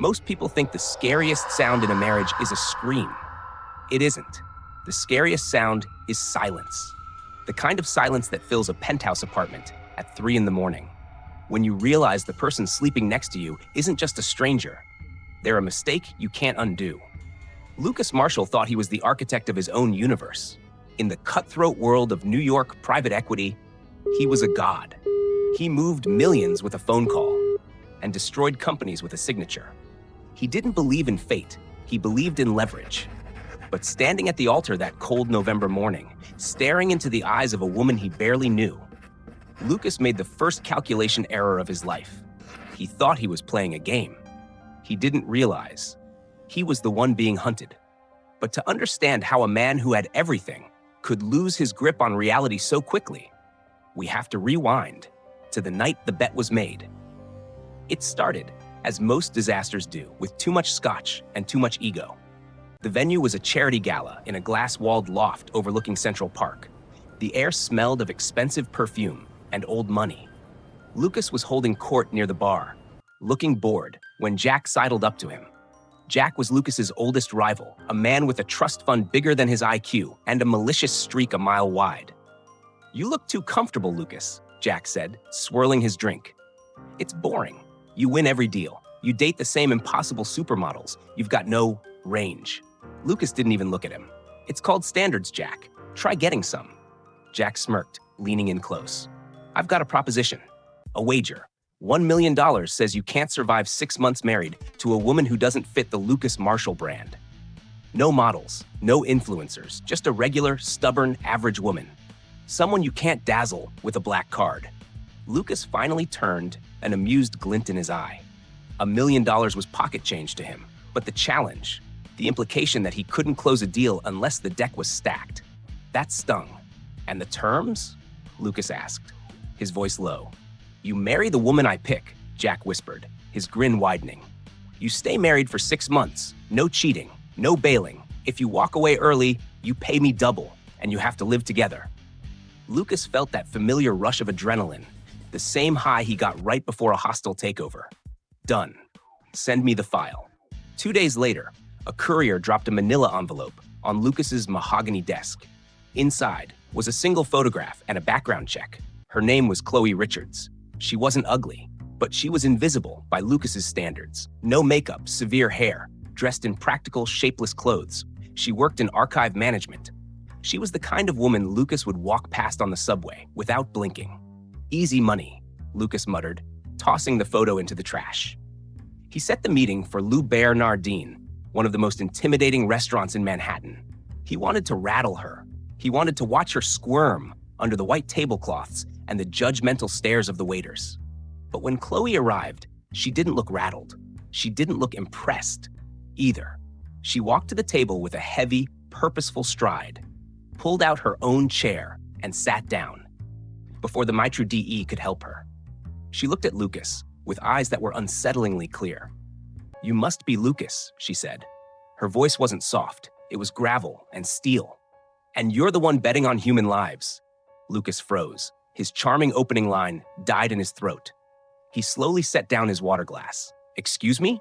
Most people think the scariest sound in a marriage is a scream. It isn't. The scariest sound is silence. The kind of silence that fills a penthouse apartment at 3 in the morning. When you realize the person sleeping next to you isn't just a stranger. They're a mistake you can't undo. Lucas Marshall thought he was the architect of his own universe. In the cutthroat world of New York private equity, he was a god. He moved millions with a phone call and destroyed companies with a signature. He didn't believe in fate, he believed in leverage. But standing at the altar that cold November morning, staring into the eyes of a woman he barely knew, Lucas made the first calculation error of his life. He thought he was playing a game. He didn't realize he was the one being hunted. But to understand how a man who had everything could lose his grip on reality so quickly, we have to rewind to the night the bet was made. It started, as most disasters do, with too much scotch and too much ego. The venue was a charity gala in a glass-walled loft overlooking Central Park. The air smelled of expensive perfume and old money. Lucas was holding court near the bar, looking bored, when Jack sidled up to him. Jack was Lucas's oldest rival, a man with a trust fund bigger than his IQ and a malicious streak a mile wide. "You look too comfortable, Lucas," Jack said, swirling his drink. "It's boring. You win every deal. You date the same impossible supermodels. You've got no range." Lucas didn't even look at him. "It's called standards, Jack. Try getting some." Jack smirked, leaning in close. "I've got a proposition. A wager. $1 million says you can't survive 6 months married to a woman who doesn't fit the Lucas Marshall brand. No models, no influencers, just a regular, stubborn, average woman. Someone you can't dazzle with a black card." Lucas finally turned, an amused glint in his eye. $1 million was pocket change to him, but the challenge, the implication that he couldn't close a deal unless the deck was stacked, that stung. "And the terms?" Lucas asked, his voice low. "You marry the woman I pick," Jack whispered, his grin widening. "You stay married for 6 months, no cheating, no bailing. If you walk away early, you pay me double, and you have to live together." Lucas felt that familiar rush of adrenaline, the same high he got right before a hostile takeover. Done. Send me the file. 2 days later, a courier dropped a manila envelope on Lucas's mahogany desk. Inside was a single photograph and a background check. Her name was Khloe Richards. She wasn't ugly, but she was invisible by Lucas's standards. No makeup, severe hair, dressed in practical, shapeless clothes. She worked in archive management. She was the kind of woman Lucas would walk past on the subway without blinking. "Easy money," Lucas muttered, tossing the photo into the trash. He set the meeting for Le Bernardin, one of the most intimidating restaurants in Manhattan. He wanted to rattle her. He wanted to watch her squirm under the white tablecloths and the judgmental stares of the waiters. But when Khloe arrived, she didn't look rattled. She didn't look impressed either. She walked to the table with a heavy, purposeful stride, pulled out her own chair, and sat down before the maitre d' could help her. She looked at Lucas with eyes that were unsettlingly clear. "You must be Lucas," she said. Her voice wasn't soft. It was gravel and steel. "And you're the one betting on human lives." Lucas froze. His charming opening line died in his throat. He slowly set down his water glass. "Excuse me?"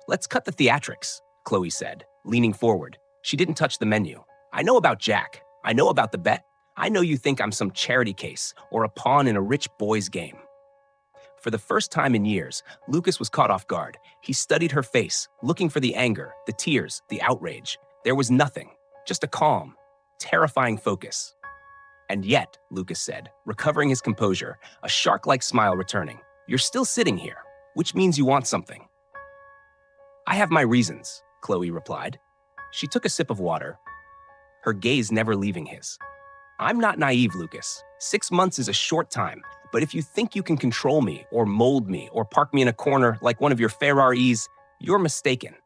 "Let's cut the theatrics," Khloe said, leaning forward. She didn't touch the menu. "I know about Jack. I know about the bet. I know you think I'm some charity case or a pawn in a rich boy's game." For the first time in years, Lucas was caught off guard. He studied her face, looking for the anger, the tears, the outrage. There was nothing, just a calm, terrifying focus. "And yet," Lucas said, recovering his composure, a shark-like smile returning, "you're still sitting here, which means you want something." "I have my reasons," Khloe replied. She took a sip of water, her gaze never leaving his. "I'm not naive, Lucas. 6 months is a short time, but if you think you can control me or mold me or park me in a corner like one of your Ferraris, you're mistaken."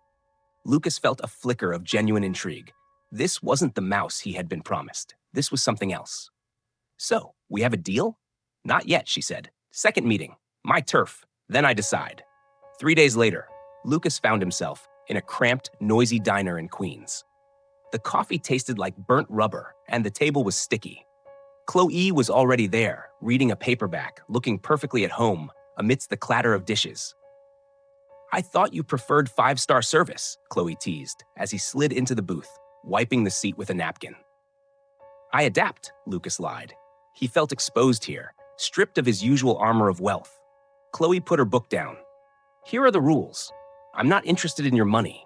Lucas felt a flicker of genuine intrigue. This wasn't the mouse he had been promised. This was something else. "So, we have a deal?" "Not yet," she said. "Second meeting. My turf. Then I decide." 3 days later, Lucas found himself in a cramped, noisy diner in Queens. The coffee tasted like burnt rubber, and the table was sticky. Khloe was already there, reading a paperback, looking perfectly at home amidst the clatter of dishes. I thought you preferred five-star service, Khloe teased as he slid into the booth, wiping the seat with a napkin. I adapt, Lucas lied. He felt exposed here, stripped of his usual armor of wealth. Khloe put her book down. Here are the rules. I'm not interested in your money.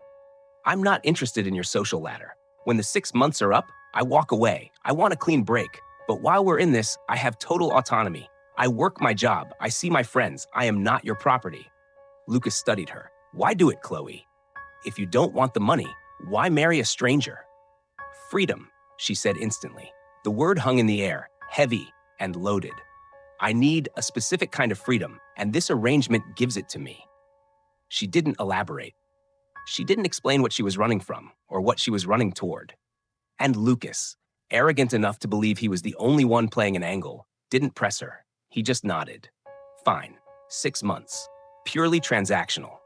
I'm not interested in your social ladder. When the 6 months are up, I walk away. I want a clean break. But while we're in this, I have total autonomy. I work my job. I see my friends. I am not your property. Lucas studied her. Why do it, Khloe? If you don't want the money, why marry a stranger? Freedom, she said instantly. The word hung in the air, heavy and loaded. I need a specific kind of freedom, and this arrangement gives it to me. She didn't elaborate. She didn't explain what she was running from or what she was running toward. And Lucas, arrogant enough to believe he was the only one playing an angle, didn't press her. He just nodded. Fine, 6 months. Purely transactional.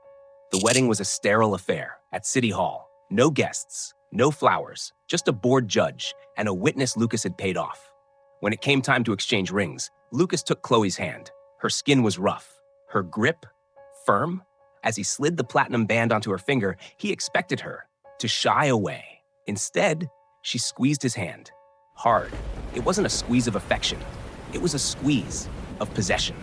The wedding was a sterile affair at City Hall. No guests, no flowers, just a bored judge and a witness Lucas had paid off. When it came time to exchange rings, Lucas took Khloe's hand. Her skin was rough, her grip firm. As he slid the platinum band onto her finger, he expected her to shy away. Instead, she squeezed his hand. Hard. It wasn't a squeeze of affection. It was a squeeze of possession.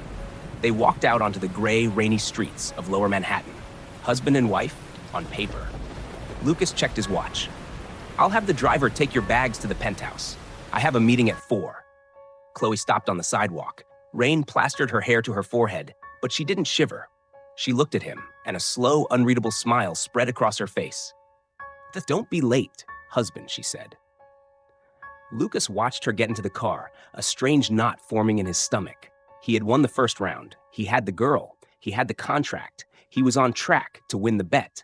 They walked out onto the gray, rainy streets of Lower Manhattan, husband and wife on paper. Lucas checked his watch. I'll have the driver take your bags to the penthouse. I have a meeting at 4. Khloe stopped on the sidewalk. Rain plastered her hair to her forehead, but she didn't shiver. She looked at him, and a slow, unreadable smile spread across her face. Don't be late, husband, she said. Lucas watched her get into the car, a strange knot forming in his stomach. He had won the first round. He had the girl. He had the contract. He was on track to win the bet.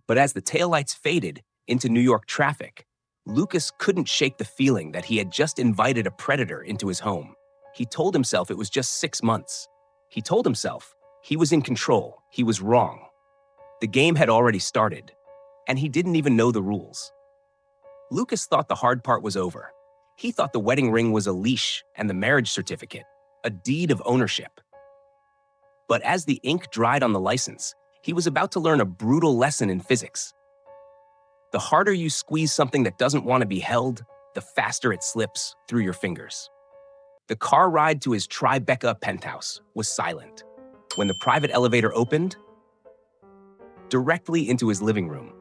But as the taillights faded into New York traffic, Lucas couldn't shake the feeling that he had just invited a predator into his home. He told himself it was just 6 months. He told himself he was in control. He was wrong. The game had already started, and he didn't even know the rules. Lucas thought the hard part was over. He thought the wedding ring was a leash and the marriage certificate, a deed of ownership. But as the ink dried on the license, he was about to learn a brutal lesson in physics. The harder you squeeze something that doesn't want to be held, the faster it slips through your fingers. The car ride to his Tribeca penthouse was silent. When the private elevator opened, directly into his living room,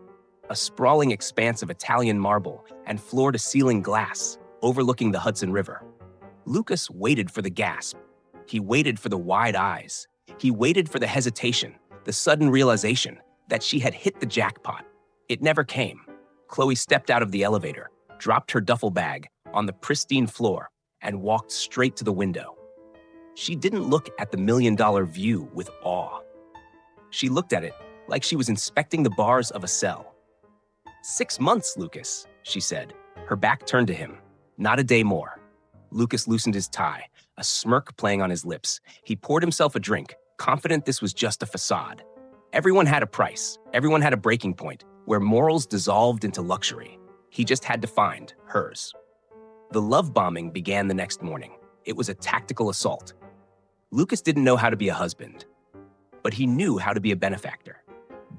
a sprawling expanse of Italian marble and floor-to-ceiling glass overlooking the Hudson River. Lucas waited for the gasp. He waited for the wide eyes. He waited for the hesitation, the sudden realization that she had hit the jackpot. It never came. Khloe stepped out of the elevator, dropped her duffel bag on the pristine floor, and walked straight to the window. She didn't look at the million-dollar view with awe. She looked at it like she was inspecting the bars of a cell. 6 months, Lucas, she said, her back turned to him. Not a day more. Lucas loosened his tie, a smirk playing on his lips. He poured himself a drink, confident this was just a facade. Everyone had a price. Everyone had a breaking point where morals dissolved into luxury. He just had to find hers. The love bombing began the next morning. It was a tactical assault. Lucas didn't know how to be a husband, but he knew how to be a benefactor.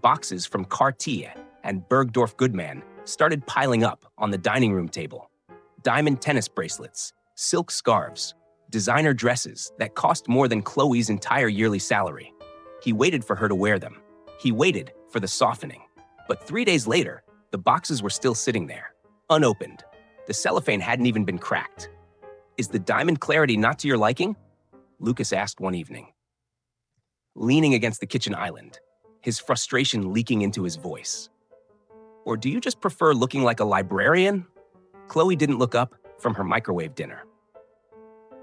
Boxes from Cartier and Bergdorf Goodman started piling up on the dining room table. Diamond tennis bracelets, silk scarves, designer dresses that cost more than Khloe's entire yearly salary. He waited for her to wear them. He waited for the softening. But 3 days later, the boxes were still sitting there, unopened. The cellophane hadn't even been cracked. Is the diamond clarity not to your liking? Lucas asked one evening. Leaning against the kitchen island, his frustration leaking into his voice. Or do you just prefer looking like a librarian? Khloe didn't look up from her microwave dinner.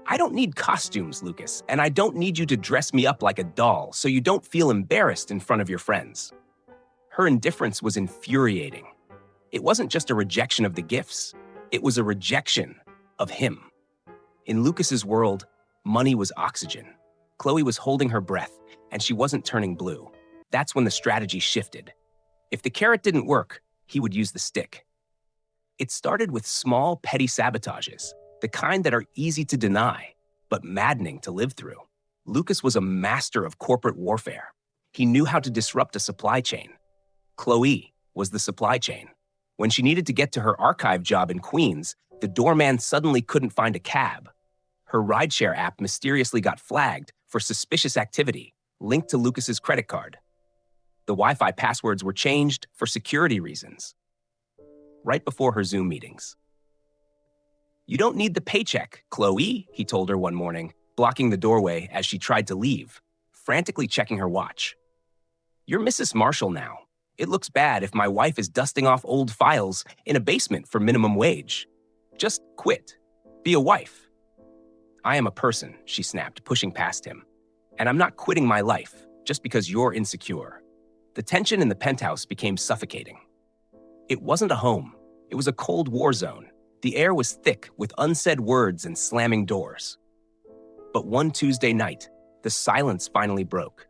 I don't need costumes, Lucas, and I don't need you to dress me up like a doll so you don't feel embarrassed in front of your friends. Her indifference was infuriating. It wasn't just a rejection of the gifts. It was a rejection of him. In Lucas's world, money was oxygen. Khloe was holding her breath, and she wasn't turning blue. That's when the strategy shifted. If the carrot didn't work, he would use the stick. It started with small, petty sabotages, the kind that are easy to deny, but maddening to live through. Lucas was a master of corporate warfare. He knew how to disrupt a supply chain. Khloe was the supply chain. When she needed to get to her archive job in Queens, the doorman suddenly couldn't find a cab. Her rideshare app mysteriously got flagged for suspicious activity linked to Lucas's credit card. The Wi-Fi passwords were changed for security reasons. Right before her Zoom meetings. "You don't need the paycheck, Khloe," he told her one morning, blocking the doorway as she tried to leave, frantically checking her watch. "You're Mrs. Marshall now. It looks bad if my wife is dusting off old files in a basement for minimum wage. Just quit. Be a wife." "I am a person," she snapped, pushing past him. "And I'm not quitting my life just because you're insecure." The tension in the penthouse became suffocating. It wasn't a home. It was a Cold War zone. The air was thick with unsaid words and slamming doors. But one Tuesday night, the silence finally broke.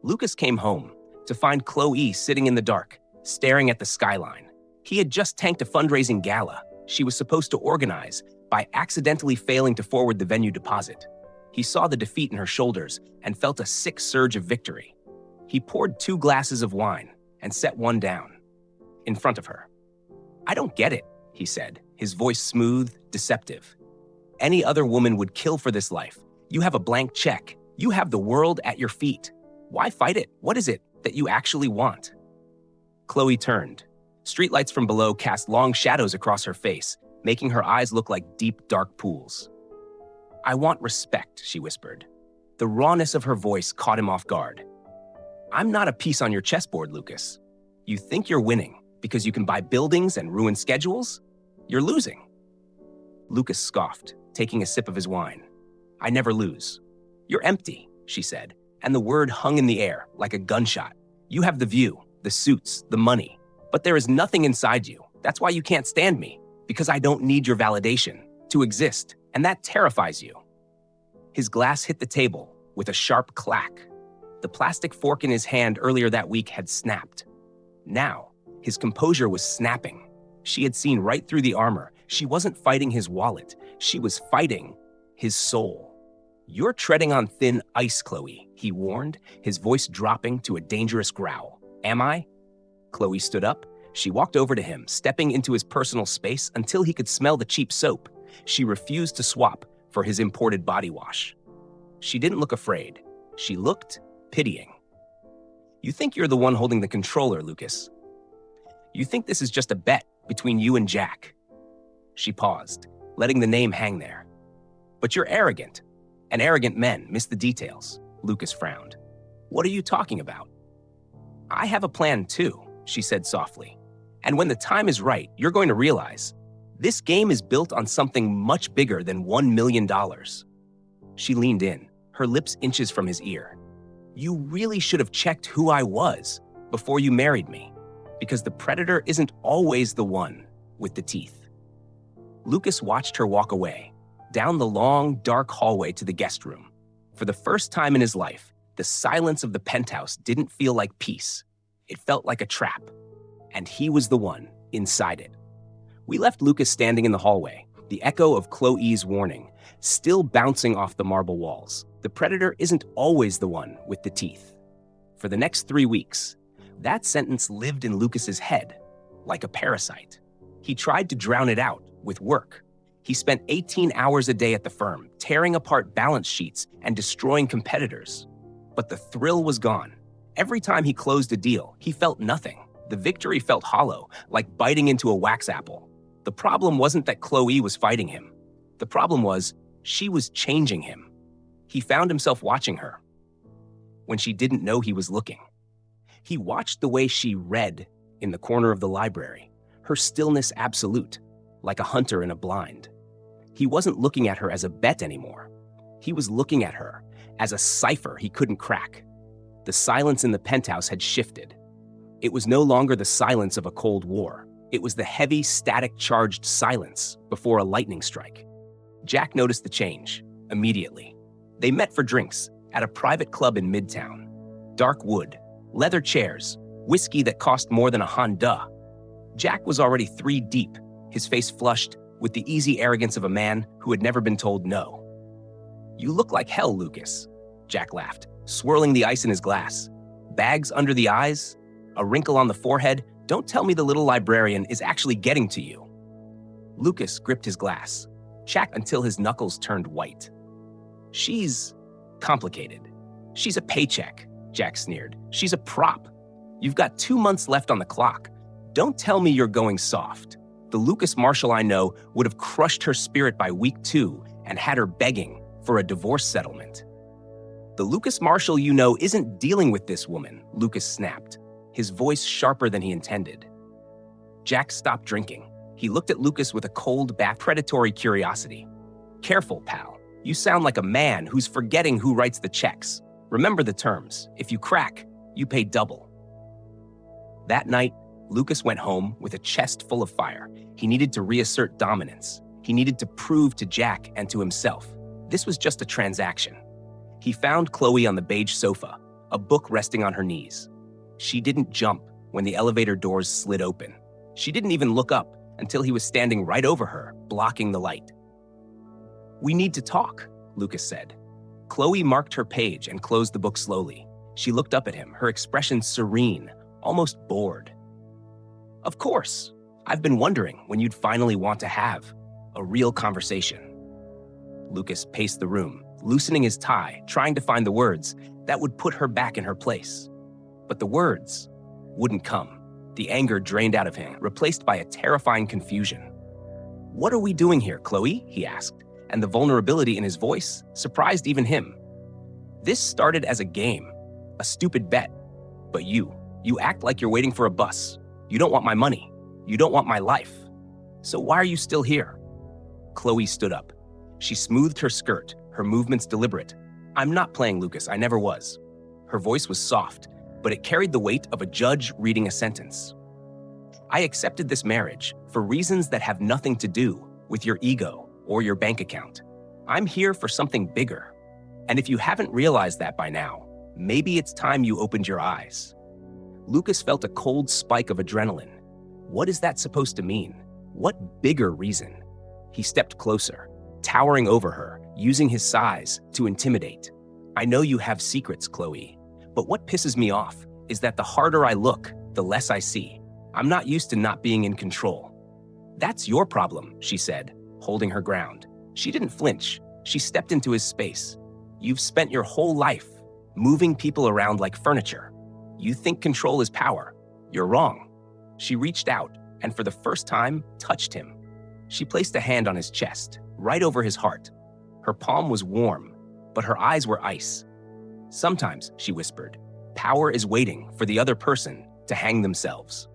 Lucas came home to find Khloe sitting in the dark, staring at the skyline. He had just tanked a fundraising gala she was supposed to organize by accidentally failing to forward the venue deposit. He saw the defeat in her shoulders and felt a sick surge of victory. He poured 2 glasses of wine and set one down in front of her. "I don't get it," he said, his voice smooth, deceptive. "Any other woman would kill for this life. You have a blank check. You have the world at your feet. Why fight it? What is it that you actually want?" Khloe turned. Streetlights from below cast long shadows across her face, making her eyes look like deep, dark pools. "I want respect," she whispered. The rawness of her voice caught him off guard. "I'm not a piece on your chessboard, Lucas. You think you're winning because you can buy buildings and ruin schedules? You're losing." Lucas scoffed, taking a sip of his wine. "I never lose." "You're empty," she said, and the word hung in the air like a gunshot. "You have the view, the suits, the money, but there is nothing inside you. That's why you can't stand me, because I don't need your validation to exist, and that terrifies you." His glass hit the table with a sharp clack. The plastic fork in his hand earlier that week had snapped. Now, his composure was snapping. She had seen right through the armor. She wasn't fighting his wallet. She was fighting his soul. "You're treading on thin ice, Khloe," he warned, his voice dropping to a dangerous growl. "Am I?" Khloe stood up. She walked over to him, stepping into his personal space until he could smell the cheap soap. She refused to swap for his imported body wash. She didn't look afraid. She looked pitying. "You think you're the one holding the controller, Lucas. You think this is just a bet between you and Jack." She paused, letting the name hang there. "But you're arrogant, and arrogant men miss the details." Lucas frowned. "What are you talking about?" "I have a plan too," she said softly. "And when the time is right, you're going to realize this game is built on something much bigger than $1 million. She leaned in, her lips inches from his ear. "You really should have checked who I was before you married me, because the predator isn't always the one with the teeth." Lucas watched her walk away, down the long, dark hallway to the guest room. For the first time in his life, the silence of the penthouse didn't feel like peace. It felt like a trap, and he was the one inside it. We left Lucas standing in the hallway, the echo of Khloe's warning, still bouncing off the marble walls. The predator isn't always the one with the teeth. For the next 3 weeks, that sentence lived in Lucas's head, like a parasite. He tried to drown it out with work. He spent 18 hours a day at the firm, tearing apart balance sheets and destroying competitors. But the thrill was gone. Every time he closed a deal, he felt nothing. The victory felt hollow, like biting into a wax apple. The problem wasn't that Khloe was fighting him. The problem was she was changing him. He found himself watching her when she didn't know he was looking. He watched the way she read in the corner of the library, her stillness absolute, like a hunter in a blind. He wasn't looking at her as a bet anymore. He was looking at her as a cipher he couldn't crack. The silence in the penthouse had shifted. It was no longer the silence of a Cold War. It was the heavy, static-charged silence before a lightning strike. Jack noticed the change immediately. They met for drinks at a private club in Midtown. Dark wood, leather chairs, whiskey that cost more than a Honda. Jack was already 3 deep, his face flushed with the easy arrogance of a man who had never been told no. "You look like hell, Lucas," Jack laughed, swirling the ice in his glass. bags under the eyes, a wrinkle on the forehead. Don't tell me the little librarian is actually getting to you. Lucas gripped his glass, chacked until his knuckles turned white. She's complicated. She's a paycheck, Jack sneered. She's a prop. You've got 2 months left on the clock. Don't tell me you're going soft. The Lucas Marshall I know would have crushed her spirit by week 2 and had her begging for a divorce settlement. The Lucas Marshall you know isn't dealing with this woman, Lucas snapped, his voice sharper than he intended. Jack stopped drinking. He looked at Lucas with a cold, predatory curiosity. Careful, pal. You sound like a man who's forgetting who writes the checks. Remember the terms. If you crack, you pay double. That night, Lucas went home with a chest full of fire. He needed to reassert dominance. He needed to prove to Jack and to himself. This was just a transaction. He found Khloe on the beige sofa, a book resting on her knees. She didn't jump when the elevator doors slid open. She didn't even look up until he was standing right over her, blocking the light. "We need to talk," Lucas said. Khloe marked her page and closed the book slowly. She looked up at him, her expression serene, almost bored. "Of course. I've been wondering when you'd finally want to have a real conversation." Lucas paced the room, loosening his tie, trying to find the words that would put her back in her place. But the words wouldn't come. The anger drained out of him, replaced by a terrifying confusion. "What are we doing here, Khloe?" he asked, and the vulnerability in his voice surprised even him. "This started as a game, a stupid bet. But you act like you're waiting for a bus. You don't want my money. You don't want my life. So why are you still here?" Khloe stood up. She smoothed her skirt, her movements deliberate. "I'm not playing, Lucas. I never was." Her voice was soft, but it carried the weight of a judge reading a sentence. "I accepted this marriage for reasons that have nothing to do with your ego or your bank account. I'm here for something bigger. And if you haven't realized that by now, maybe it's time you opened your eyes." Lucas felt a cold spike of adrenaline. What is that supposed to mean? What bigger reason? He stepped closer, towering over her, using his size to intimidate. "I know you have secrets, Khloe, but what pisses me off is that the harder I look, the less I see. I'm not used to not being in control." "That's your problem," she said, holding her ground. She didn't flinch. She stepped into his space. "You've spent your whole life moving people around like furniture. You think control is power. You're wrong." She reached out and for the first time touched him. She placed a hand on his chest, right over his heart. Her palm was warm, but her eyes were ice. "Sometimes," she whispered, "power is waiting for the other person to hang themselves."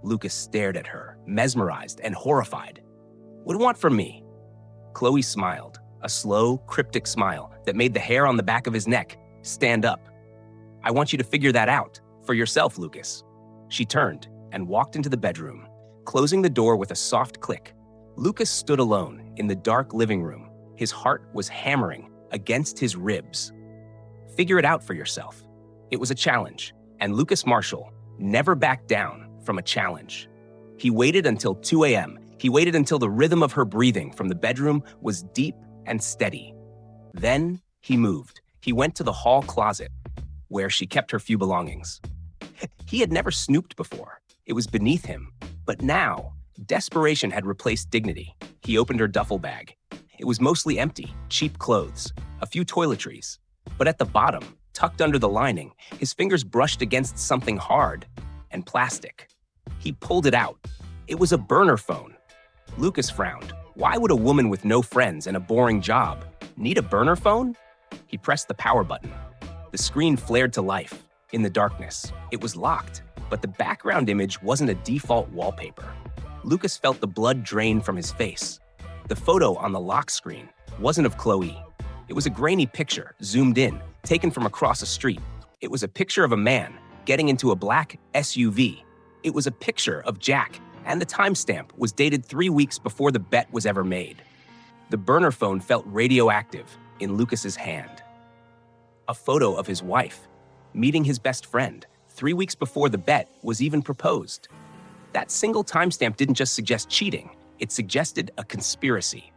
Lucas stared at her, mesmerized and horrified. "What do you want from me?" Khloe smiled, a slow, cryptic smile that made the hair on the back of his neck stand up. "I want you to figure that out for yourself, Lucas." She turned and walked into the bedroom, closing the door with a soft click. Lucas stood alone in the dark living room. His heart was hammering against his ribs. Figure it out for yourself. It was a challenge, and Lucas Marshall never backed down from a challenge. He waited until 2 a.m. He waited until the rhythm of her breathing from the bedroom was deep and steady. Then he moved. He went to the hall closet, where she kept her few belongings. He had never snooped before. It was beneath him. But now, desperation had replaced dignity. He opened her duffel bag. It was mostly empty, cheap clothes, a few toiletries. But at the bottom, tucked under the lining, his fingers brushed against something hard and plastic. He pulled it out. It was a burner phone. Lucas frowned. Why would a woman with no friends and a boring job need a burner phone? He pressed the power button. The screen flared to life. In the darkness, it was locked, but the background image wasn't a default wallpaper. Lucas felt the blood drain from his face. The photo on the lock screen wasn't of Khloe. It was a grainy picture, zoomed in, taken from across a street. It was a picture of a man getting into a black SUV. It was a picture of Jack, and the timestamp was dated 3 weeks before the bet was ever made. The burner phone felt radioactive in Lucas's hand. A photo of his wife meeting his best friend 3 weeks before the bet was even proposed. That single timestamp didn't just suggest cheating, it suggested a conspiracy.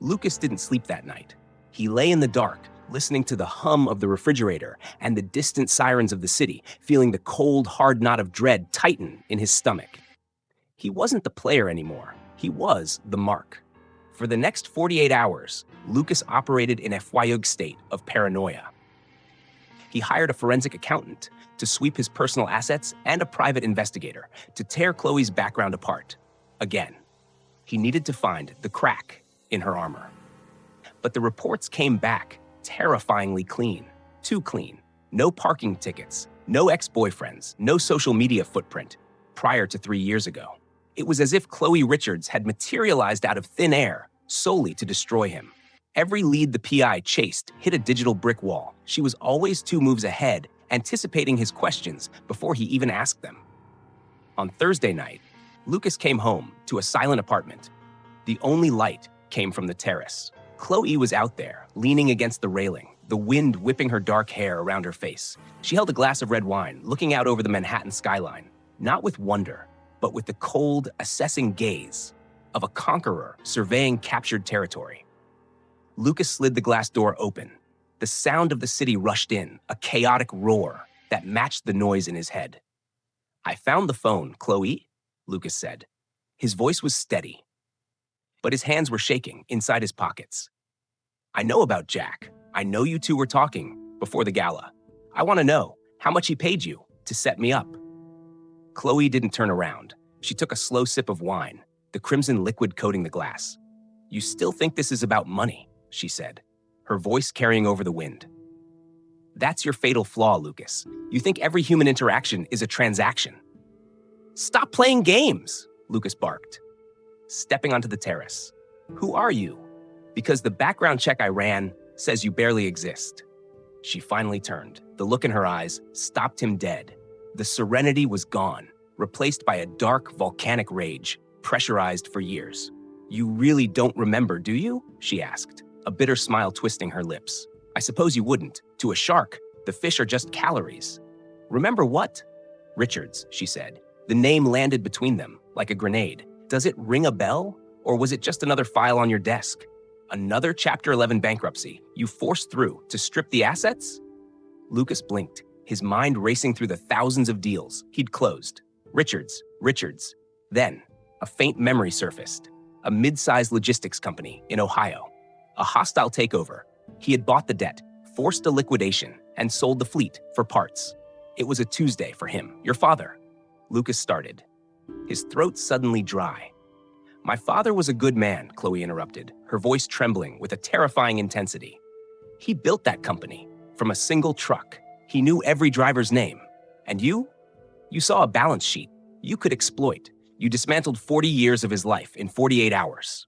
Lucas didn't sleep that night. He lay in the dark, listening to the hum of the refrigerator and the distant sirens of the city, feeling the cold, hard knot of dread tighten in his stomach. He wasn't the player anymore. He was the mark. For the next 48 hours, Lucas operated in a fugue state of paranoia. He hired a forensic accountant to sweep his personal assets and a private investigator to tear Khloe's background apart. Again, he needed to find the crack in her armor. But the reports came back terrifyingly clean. Too clean. No parking tickets, no ex-boyfriends, no social media footprint prior to 3 years ago. It was as if Khloe Richards had materialized out of thin air solely to destroy him. Every lead the PI chased hit a digital brick wall. She was always 2 moves ahead, anticipating his questions before he even asked them. On Thursday night, Lucas came home to a silent apartment. The only light came from the terrace. Khloe was out there, leaning against the railing, the wind whipping her dark hair around her face. She held a glass of red wine, looking out over the Manhattan skyline, not with wonder, but with the cold, assessing gaze of a conqueror surveying captured territory. Lucas slid the glass door open. The sound of the city rushed in, a chaotic roar that matched the noise in his head. "I found the phone, Khloe," Lucas said. His voice was steady, but his hands were shaking inside his pockets. "I know about Jack. I know you two were talking before the gala. I want to know how much he paid you to set me up." Khloe didn't turn around. She took a slow sip of wine, the crimson liquid coating the glass. "You still think this is about money," she said, her voice carrying over the wind. "That's your fatal flaw, Lucas. You think every human interaction is a transaction." "Stop playing games," Lucas barked, stepping onto the terrace. "Who are you? Because the background check I ran says you barely exist." She finally turned. The look in her eyes stopped him dead. The serenity was gone, replaced by a dark, volcanic rage, pressurized for years. "You really don't remember, do you?" she asked, a bitter smile twisting her lips. "I suppose you wouldn't. To a shark, the fish are just calories." "Remember what?" "Richards," she said. The name landed between them, like a grenade. "Does it ring a bell? Or was it just another file on your desk? Another Chapter 11 bankruptcy you forced through to strip the assets?" Lucas blinked, his mind racing through the thousands of deals he'd closed. Richards. Then, a faint memory surfaced. A mid-sized logistics company in Ohio. A hostile takeover. He had bought the debt, forced a liquidation, and sold the fleet for parts. It was a Tuesday for him. "Your father," Lucas started, his throat suddenly dry. "My father was a good man," Khloe interrupted, her voice trembling with a terrifying intensity. "He built that company from a single truck. He knew every driver's name. And you saw a balance sheet you could exploit. You dismantled 40 years of his life in 48 hours."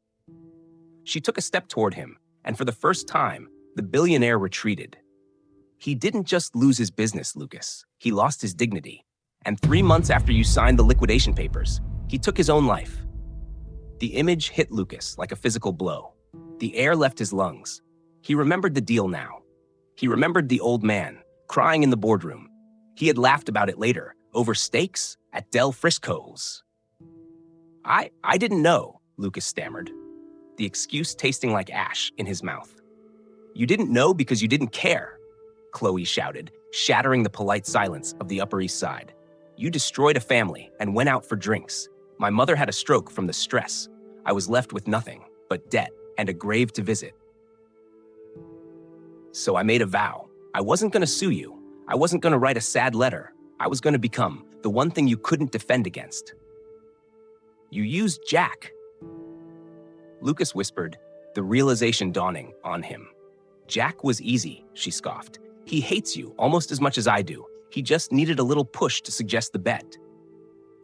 She took a step toward him, and for the first time, the billionaire retreated. "He didn't just lose his business, Lucas. He lost his dignity. And 3 months after you signed the liquidation papers, he took his own life." The image hit Lucas like a physical blow. The air left his lungs. He remembered the deal now. He remembered the old man, crying in the boardroom. He had laughed about it later, over steaks at Del Frisco's. I didn't know," Lucas stammered, the excuse tasting like ash in his mouth. "You didn't know because you didn't care," Khloe shouted, shattering the polite silence of the Upper East Side. "You destroyed a family and went out for drinks. My mother had a stroke from the stress. I was left with nothing but debt and a grave to visit. So I made a vow. I wasn't going to sue you. I wasn't going to write a sad letter. I was going to become the one thing you couldn't defend against." "You used Jack," Lucas whispered, the realization dawning on him. "Jack was easy," she scoffed. "He hates you almost as much as I do. He just needed a little push to suggest the bet.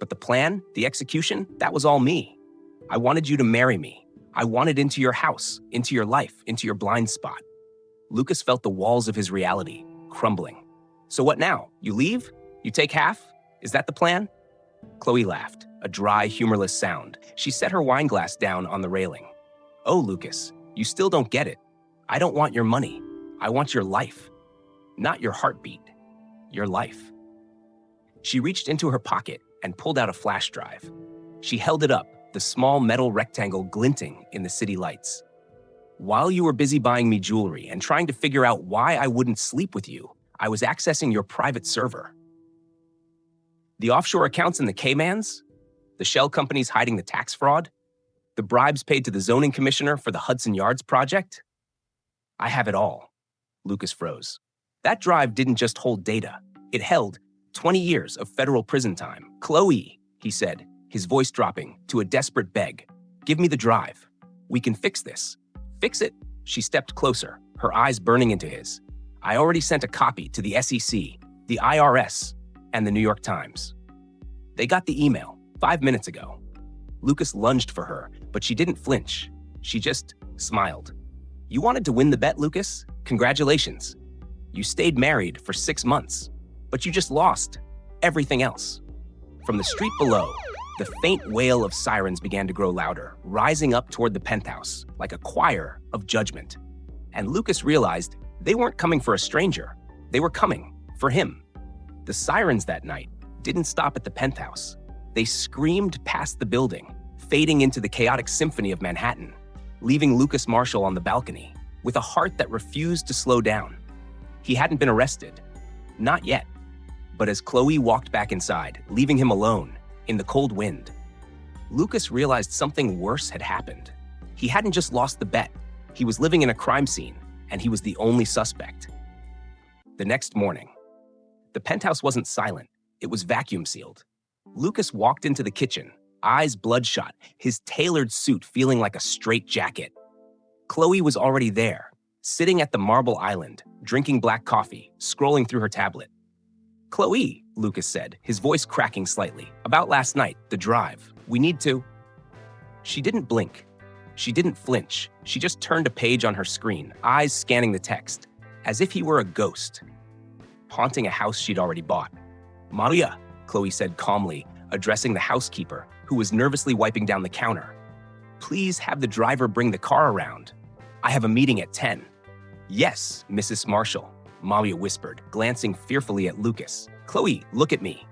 But the plan, the execution, that was all me. I wanted you to marry me. I wanted into your house, into your life, into your blind spot." Lucas felt the walls of his reality crumbling. "So what now? You leave? You take half? Is that the plan?" Khloe laughed, a dry, humorless sound. She set her wine glass down on the railing. "Oh, Lucas, you still don't get it. I don't want your money. I want your life. Not your heartbeat. Your life." She reached into her pocket and pulled out a flash drive. She held it up, the small metal rectangle glinting in the city lights. While you were busy buying me jewelry and trying to figure out why I wouldn't sleep with you, I was accessing your private server. The offshore accounts in the Caymans? The shell companies hiding the tax fraud? The bribes paid to the zoning commissioner for the Hudson Yards project? I have it all. Lucas froze. That drive didn't just hold data. It held 20 years of federal prison time. Khloe, he said, his voice dropping to a desperate beg. Give me the drive. We can fix this. Fix it? She stepped closer, her eyes burning into his. I already sent a copy to the SEC, the IRS, and the New York Times. They got the email 5 minutes ago. Lucas lunged for her, but she didn't flinch. She just smiled. You wanted to win the bet, Lucas? Congratulations. You stayed married for 6 months, but you just lost everything else. From the street below, the faint wail of sirens began to grow louder, rising up toward the penthouse like a choir of judgment. And Lucas realized they weren't coming for a stranger. They were coming for him. The sirens that night didn't stop at the penthouse. They screamed past the building, fading into the chaotic symphony of Manhattan, leaving Lucas Marshall on the balcony with a heart that refused to slow down. He hadn't been arrested. Not yet. But as Khloe walked back inside, leaving him alone in the cold wind, Lucas realized something worse had happened. He hadn't just lost the bet. He was living in a crime scene, and he was the only suspect. The next morning, the penthouse wasn't silent. It was vacuum sealed. Lucas walked into the kitchen, eyes bloodshot, his tailored suit feeling like a straitjacket. Khloe was already there, sitting at the marble island, drinking black coffee, scrolling through her tablet. Khloe, Lucas said, his voice cracking slightly. About last night, the drive. We need to. She didn't blink. She didn't flinch. She just turned a page on her screen, eyes scanning the text, as if he were a ghost, haunting a house she'd already bought. Maria, Khloe said calmly, addressing the housekeeper, who was nervously wiping down the counter. Please have the driver bring the car around. I have a meeting at 10. Yes, Mrs. Marshall, Maria whispered, glancing fearfully at Lucas. Khloe, look at me.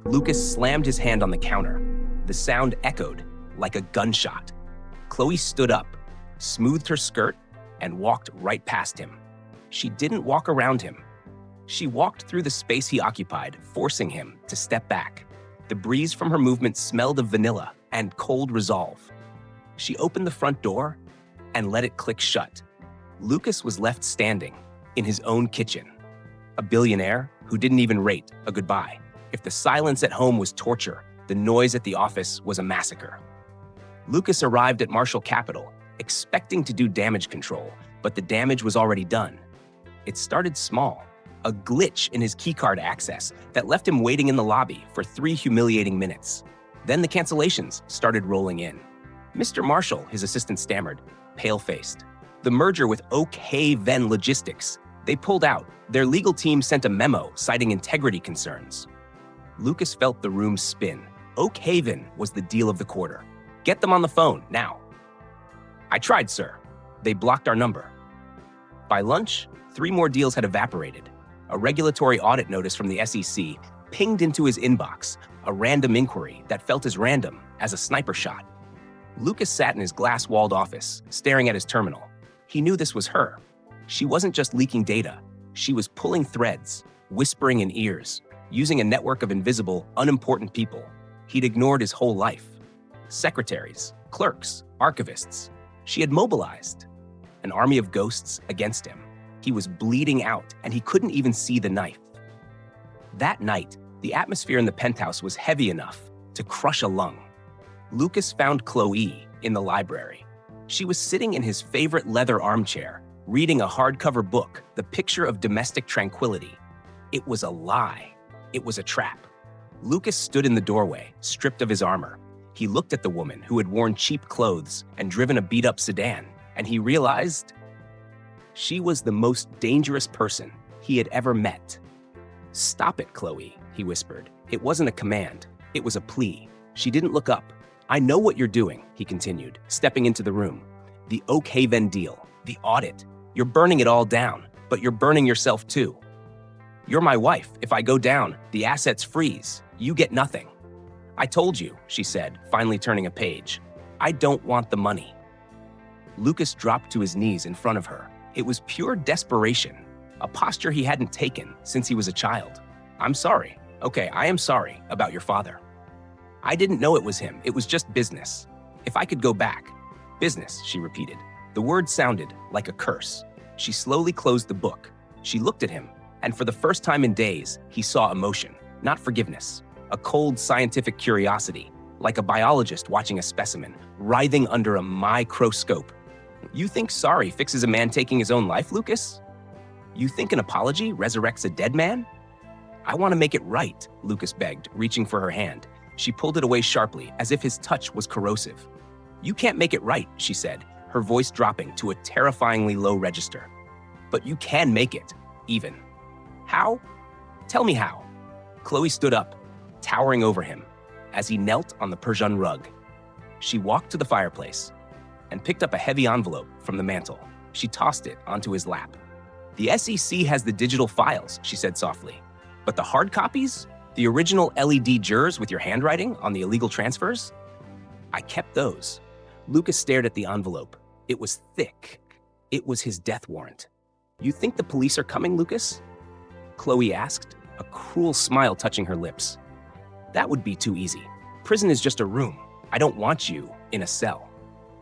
Lucas slammed his hand on the counter. The sound echoed like a gunshot. Khloe stood up, smoothed her skirt, and walked right past him. She didn't walk around him. She walked through the space he occupied, forcing him to step back. The breeze from her movement smelled of vanilla and cold resolve. She opened the front door and let it click shut. Lucas was left standing in his own kitchen, a billionaire who didn't even rate a goodbye. If the silence at home was torture, the noise at the office was a massacre. Lucas arrived at Marshall Capital, expecting to do damage control, but the damage was already done. It started small, a glitch in his keycard access that left him waiting in the lobby for 3 humiliating minutes. Then the cancellations started rolling in. Mr. Marshall, his assistant stammered, pale-faced. The merger with Oak Haven Logistics. They pulled out. Their legal team sent a memo citing integrity concerns. Lucas felt the room spin. Oak Haven was the deal of the quarter. Get them on the phone, now. I tried, sir. They blocked our number. By lunch, 3 more deals had evaporated. A regulatory audit notice from the SEC pinged into his inbox, a random inquiry that felt as random as a sniper shot. Lucas sat in his glass-walled office, staring at his terminal. He knew this was her. She wasn't just leaking data. She was pulling threads, whispering in ears, using a network of invisible, unimportant people he'd ignored his whole life. Secretaries, clerks, archivists. She had mobilized an army of ghosts against him. He was bleeding out, and he couldn't even see the knife. That night, the atmosphere in the penthouse was heavy enough to crush a lung. Lucas found Khloe in the library. She was sitting in his favorite leather armchair, reading a hardcover book, The Picture of Domestic Tranquility. It was a lie. It was a trap. Lucas stood in the doorway, stripped of his armor. He looked at the woman who had worn cheap clothes and driven a beat-up sedan, and he realized she was the most dangerous person he had ever met. Stop it, Khloe, he whispered. It wasn't a command. It was a plea. She didn't look up. I know what you're doing, he continued, stepping into the room. The Oak Haven deal, the audit. You're burning it all down, but you're burning yourself too. You're my wife. If I go down, the assets freeze. You get nothing. I told you, she said, finally turning a page. I don't want the money. Lucas dropped to his knees in front of her. It was pure desperation, a posture he hadn't taken since he was a child. I'm sorry. Okay, I am sorry about your father. I didn't know it was him. It was just business. If I could go back. Business, she repeated. The word sounded like a curse. She slowly closed the book. She looked at him, and for the first time in days, he saw emotion, not forgiveness. A cold scientific curiosity, like a biologist watching a specimen, writhing under a microscope. You think sorry fixes a man taking his own life, Lucas? You think an apology resurrects a dead man? I want to make it right, Lucas begged, reaching for her hand. She pulled it away sharply, as if his touch was corrosive. You can't make it right, she said, her voice dropping to a terrifyingly low register. But you can make it, even. How? Tell me how. Khloe stood up, towering over him, as he knelt on the Persian rug. She walked to the fireplace and picked up a heavy envelope from the mantel. She tossed it onto his lap. The SEC has the digital files, she said softly. But the hard copies? The original LED jurors with your handwriting on the illegal transfers? I kept those. Lucas stared at the envelope. It was thick. It was his death warrant. You think the police are coming, Lucas? Khloe asked, a cruel smile touching her lips. That would be too easy. Prison is just a room. I don't want you in a cell.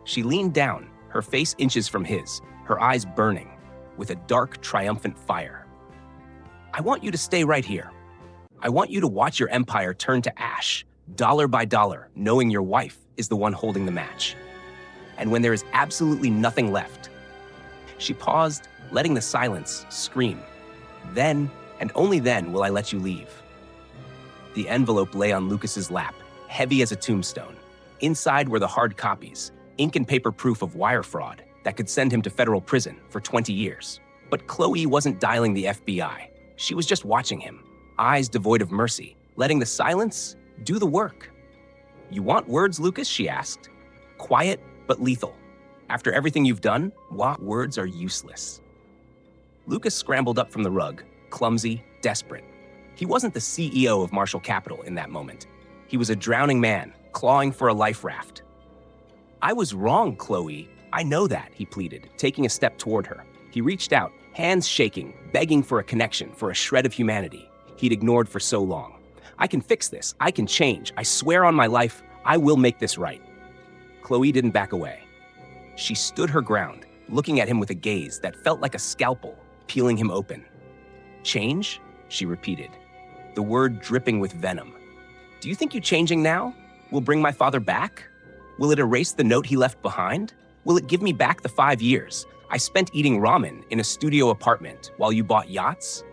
She leaned down, her face inches from his, her eyes burning with a dark, triumphant fire. I want you to stay right here. I want you to watch your empire turn to ash, dollar by dollar, knowing your wife is the one holding the match. And when there is absolutely nothing left. She paused, letting the silence scream. Then, and only then, will I let you leave. The envelope lay on Lucas's lap, heavy as a tombstone. Inside were the hard copies, ink and paper proof of wire fraud that could send him to federal prison for 20 years. But Khloe wasn't dialing the FBI. She was just watching him, eyes devoid of mercy, letting the silence do the work. You want words, Lucas? She asked. Quiet, but lethal. After everything you've done, words are useless. Lucas scrambled up from the rug, clumsy, desperate. He wasn't the CEO of Marshall Capital in that moment. He was a drowning man, clawing for a life raft. I was wrong, Khloe. I know that, he pleaded, taking a step toward her. He reached out, hands shaking, begging for a connection, for a shred of humanity he'd ignored for so long. I can fix this. I can change. I swear on my life, I will make this right. Khloe didn't back away. She stood her ground, looking at him with a gaze that felt like a scalpel, peeling him open. Change? She repeated, the word dripping with venom. Do you think you changing now will bring my father back? Will it erase the note he left behind? Will it give me back the 5 years I spent eating ramen in a studio apartment while you bought yachts?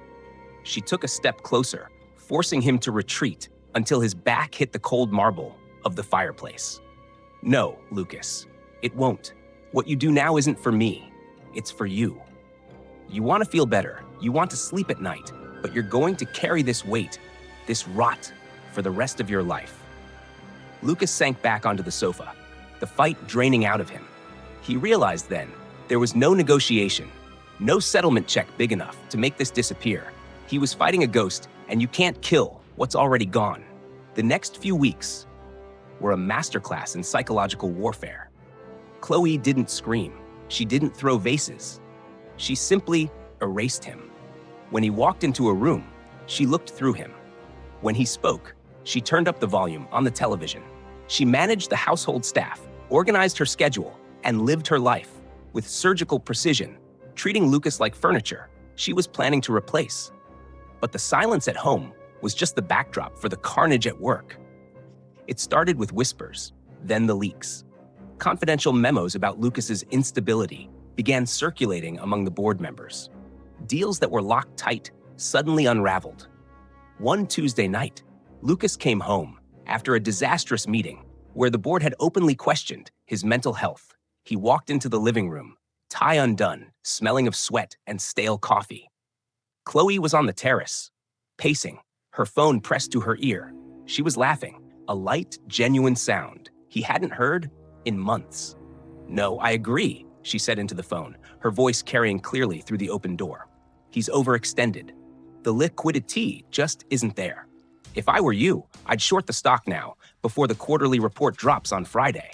She took a step closer, forcing him to retreat until his back hit the cold marble of the fireplace. No, Lucas, it won't. What you do now isn't for me, it's for you. You want to feel better, you want to sleep at night, but you're going to carry this weight, this rot, for the rest of your life. Lucas sank back onto the sofa, the fight draining out of him. He realized then there was no negotiation, no settlement check big enough to make this disappear. He was fighting a ghost, and you can't kill what's already gone. The next few weeks were a masterclass in psychological warfare. Khloe didn't scream. She didn't throw vases. She simply erased him. When he walked into a room, she looked through him. When he spoke, she turned up the volume on the television. She managed the household staff, organized her schedule, and lived her life with surgical precision, treating Lucas like furniture she was planning to replace. But the silence at home was just the backdrop for the carnage at work. It started with whispers, then the leaks. Confidential memos about Lucas's instability began circulating among the board members. Deals that were locked tight suddenly unraveled. One Tuesday night, Lucas came home after a disastrous meeting where the board had openly questioned his mental health. He walked into the living room, tie undone, smelling of sweat and stale coffee. Khloe was on the terrace, pacing, her phone pressed to her ear. She was laughing, a light, genuine sound he hadn't heard in months. No, I agree, she said into the phone, her voice carrying clearly through the open door. He's overextended. The liquidity just isn't there. If I were you, I'd short the stock now, before the quarterly report drops on Friday.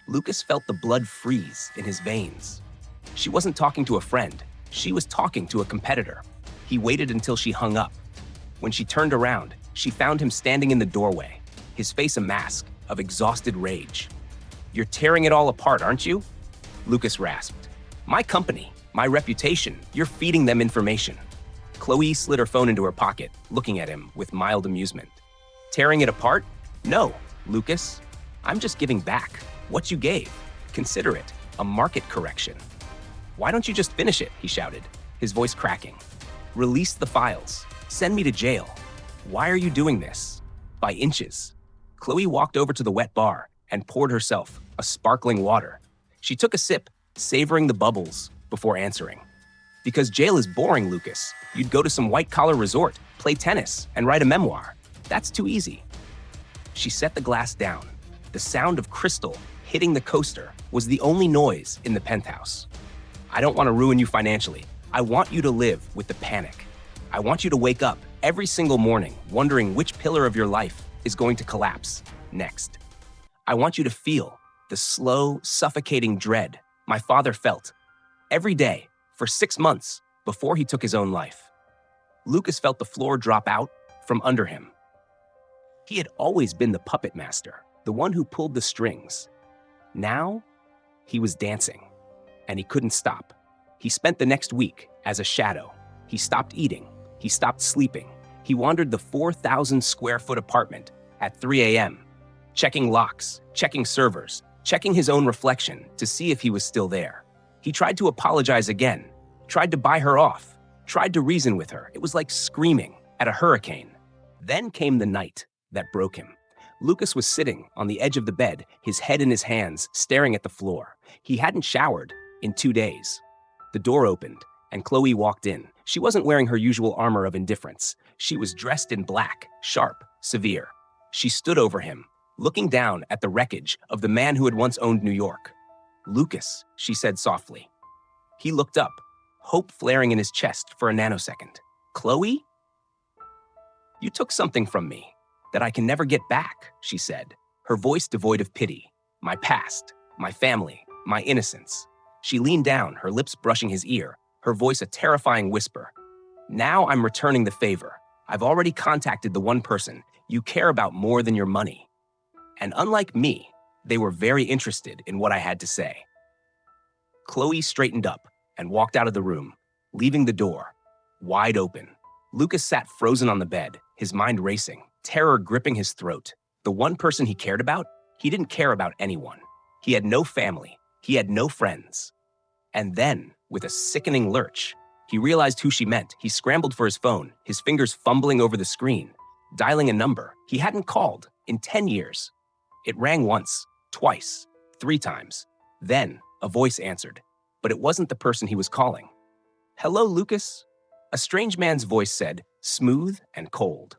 Lucas felt the blood freeze in his veins. She wasn't talking to a friend. She was talking to a competitor. He waited until she hung up. When she turned around, she found him standing in the doorway, his face a mask of exhausted rage. "You're tearing it all apart, aren't you?" Lucas rasped. "My company, my reputation, you're feeding them information." Khloe slid her phone into her pocket, looking at him with mild amusement. "Tearing it apart? No, Lucas. I'm just giving back what you gave. Consider it a market correction." "Why don't you just finish it?" he shouted, his voice cracking. "Release the files. Send me to jail. Why are you doing this?" By inches. Khloe walked over to the wet bar and poured herself a sparkling water. She took a sip, savoring the bubbles before answering. "Because jail is boring, Lucas. You'd go to some white-collar resort, play tennis, and write a memoir. That's too easy." She set the glass down. The sound of crystal hitting the coaster was the only noise in the penthouse. "I don't want to ruin you financially. I want you to live with the panic. I want you to wake up every single morning wondering which pillar of your life is going to collapse next. I want you to feel the slow, suffocating dread my father felt every day for 6 months before he took his own life." Lucas felt the floor drop out from under him. He had always been the puppet master, the one who pulled the strings. Now, he was dancing, and he couldn't stop. He spent the next week as a shadow. He stopped eating. He stopped sleeping. He wandered the 4,000 square foot apartment at 3 a.m., checking locks, checking servers, checking his own reflection to see if he was still there. He tried to apologize again, tried to buy her off, tried to reason with her. It was like screaming at a hurricane. Then came the night that broke him. Lucas was sitting on the edge of the bed, his head in his hands, staring at the floor. He hadn't showered in 2 days. The door opened, and Khloe walked in. She wasn't wearing her usual armor of indifference. She was dressed in black, sharp, severe. She stood over him, looking down at the wreckage of the man who had once owned New York. "Lucas," she said softly. He looked up, hope flaring in his chest for a nanosecond. "Khloe? You took something from me that I can never get back," she said, her voice devoid of pity. "My past, my family, my innocence." She leaned down, her lips brushing his ear, her voice a terrifying whisper. "Now I'm returning the favor. I've already contacted the one person you care about more than your money. And unlike me, they were very interested in what I had to say." Khloe straightened up and walked out of the room, leaving the door wide open. Lucas sat frozen on the bed, his mind racing, terror gripping his throat. The one person he cared about? He didn't care about anyone. He had no family. He had no friends. And then, with a sickening lurch, he realized who she meant. He scrambled for his phone, his fingers fumbling over the screen, dialing a number he hadn't called in 10 years. It rang once, twice, 3 times. Then, a voice answered, but it wasn't the person he was calling. "Hello, Lucas?" A strange man's voice said, smooth and cold.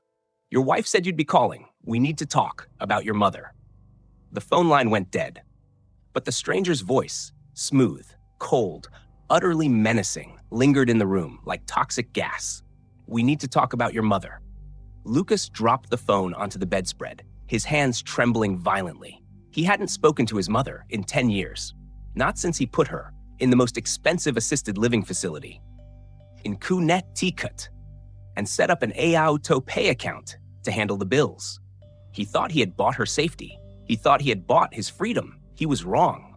"Your wife said you'd be calling. We need to talk about your mother." The phone line went dead. But the stranger's voice, smooth, cold, utterly menacing, lingered in the room like toxic gas. "We need to talk about your mother." Lucas dropped the phone onto the bedspread, his hands trembling violently. He hadn't spoken to his mother in 10 years, not since he put her in the most expensive assisted living facility in Connecticut and set up an AOTOPay account to handle the bills. He thought he had bought her safety. He thought he had bought his freedom. He was wrong.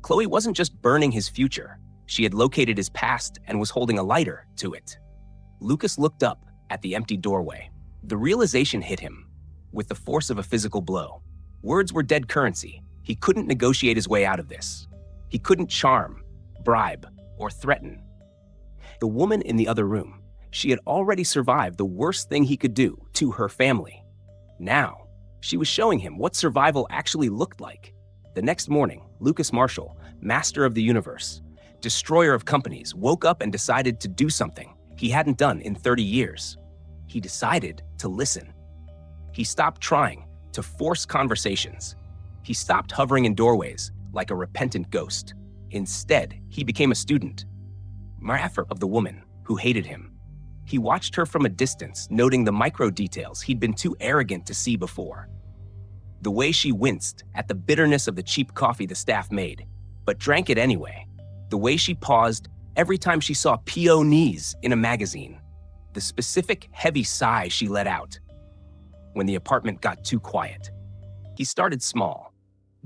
Khloe wasn't just burning his future. She had located his past and was holding a lighter to it. Lucas looked up at the empty doorway. The realization hit him with the force of a physical blow. Words were dead currency. He couldn't negotiate his way out of this. He couldn't charm, bribe, or threaten. The woman in the other room, she had already survived the worst thing he could do to her family. Now, she was showing him what survival actually looked like. The next morning, Lucas Marshall, master of the universe, destroyer of companies, woke up and decided to do something he hadn't done in 30 years. He decided to listen. He stopped trying to force conversations. He stopped hovering in doorways like a repentant ghost. Instead, he became a student of the woman who hated him. He watched her from a distance, noting the micro details he'd been too arrogant to see before. The way she winced at the bitterness of the cheap coffee the staff made, but drank it anyway. The way she paused every time she saw peonies in a magazine. The specific heavy sigh she let out when the apartment got too quiet. He started small.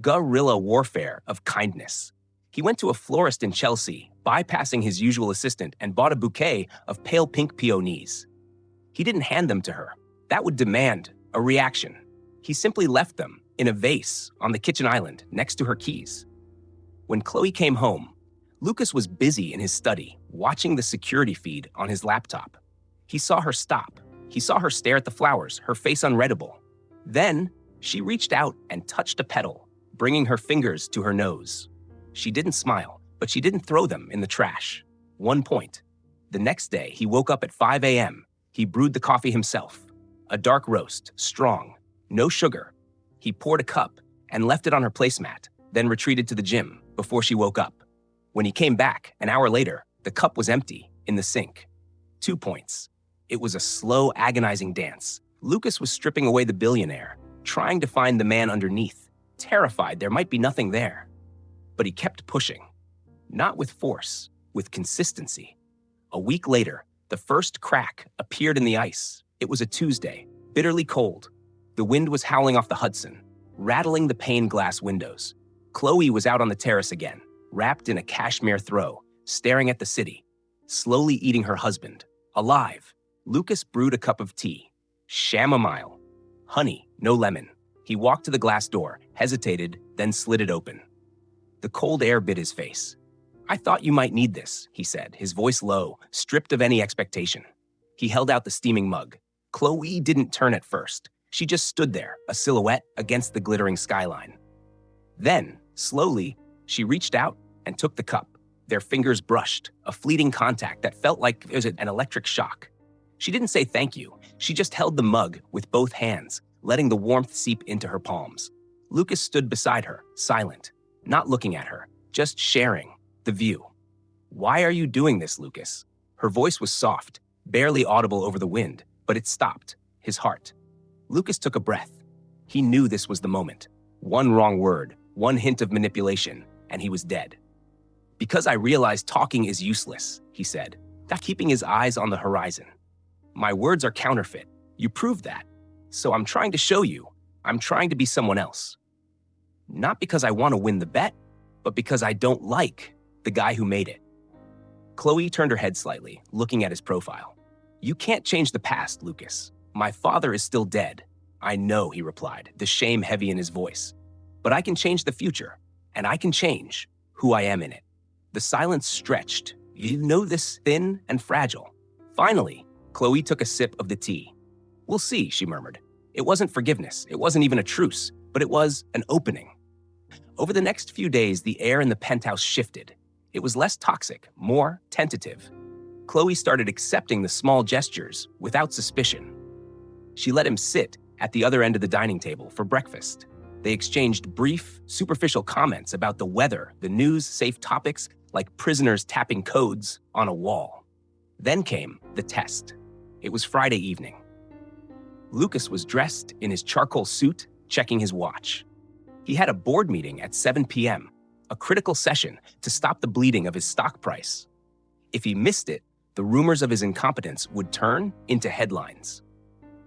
Guerrilla warfare of kindness. He went to a florist in Chelsea, bypassing his usual assistant, and bought a bouquet of pale pink peonies. He didn't hand them to her. That would demand a reaction. He simply left them in a vase on the kitchen island next to her keys. When Khloe came home, Lucas was busy in his study, watching the security feed on his laptop. He saw her stop. He saw her stare at the flowers, her face unreadable. Then, she reached out and touched a petal, bringing her fingers to her nose. She didn't smile, but she didn't throw them in the trash. 1 point. The next day, he woke up at 5 a.m. He brewed the coffee himself. A dark roast, strong, no sugar. He poured a cup and left it on her placemat, then retreated to the gym before she woke up. When he came back, an hour later, the cup was empty in the sink. 2 points. It was a slow, agonizing dance. Lucas was stripping away the billionaire, trying to find the man underneath, terrified there might be nothing there. But he kept pushing. Not with force, with consistency. A week later, the first crack appeared in the ice. It was a Tuesday, bitterly cold. The wind was howling off the Hudson, rattling the pane glass windows. Khloe was out on the terrace again, wrapped in a cashmere throw, staring at the city, slowly eating her husband. Alive. Lucas brewed a cup of tea. Chamomile. Honey, no lemon. He walked to the glass door, hesitated, then slid it open. The cold air bit his face. "I thought you might need this," he said, his voice low, stripped of any expectation. He held out the steaming mug. Khloe didn't turn at first. She just stood there, a silhouette against the glittering skyline. Then, slowly, she reached out and took the cup. Their fingers brushed, a fleeting contact that felt like it was an electric shock. She didn't say thank you. She just held the mug with both hands, letting the warmth seep into her palms. Lucas stood beside her, silent, not looking at her, just sharing the view. "Why are you doing this, Lucas?" Her voice was soft, barely audible over the wind, but it stopped, his heart. Lucas took a breath. He knew this was the moment. One wrong word, one hint of manipulation, and he was dead. "Because I realize talking is useless," he said, keeping his eyes on the horizon. "My words are counterfeit. You proved that. So I'm trying to show you. I'm trying to be someone else. Not because I want to win the bet, but because I don't like the guy who made it." Khloe turned her head slightly, looking at his profile. "You can't change the past, Lucas. My father is still dead." "I know," he replied, the shame heavy in his voice. "But I can change the future, and I can change who I am in it." The silence stretched. "You know this, thin and fragile." Finally, Khloe took a sip of the tea. "We'll see," she murmured. It wasn't forgiveness. It wasn't even a truce, but it was an opening. Over the next few days, the air in the penthouse shifted. It was less toxic, more tentative. Khloe started accepting the small gestures without suspicion. She let him sit at the other end of the dining table for breakfast. They exchanged brief, superficial comments about the weather, the news, safe topics like prisoners tapping codes on a wall. Then came the test. It was Friday evening. Lucas was dressed in his charcoal suit, checking his watch. He had a board meeting at 7 p.m., a critical session to stop the bleeding of his stock price. If he missed it, the rumors of his incompetence would turn into headlines.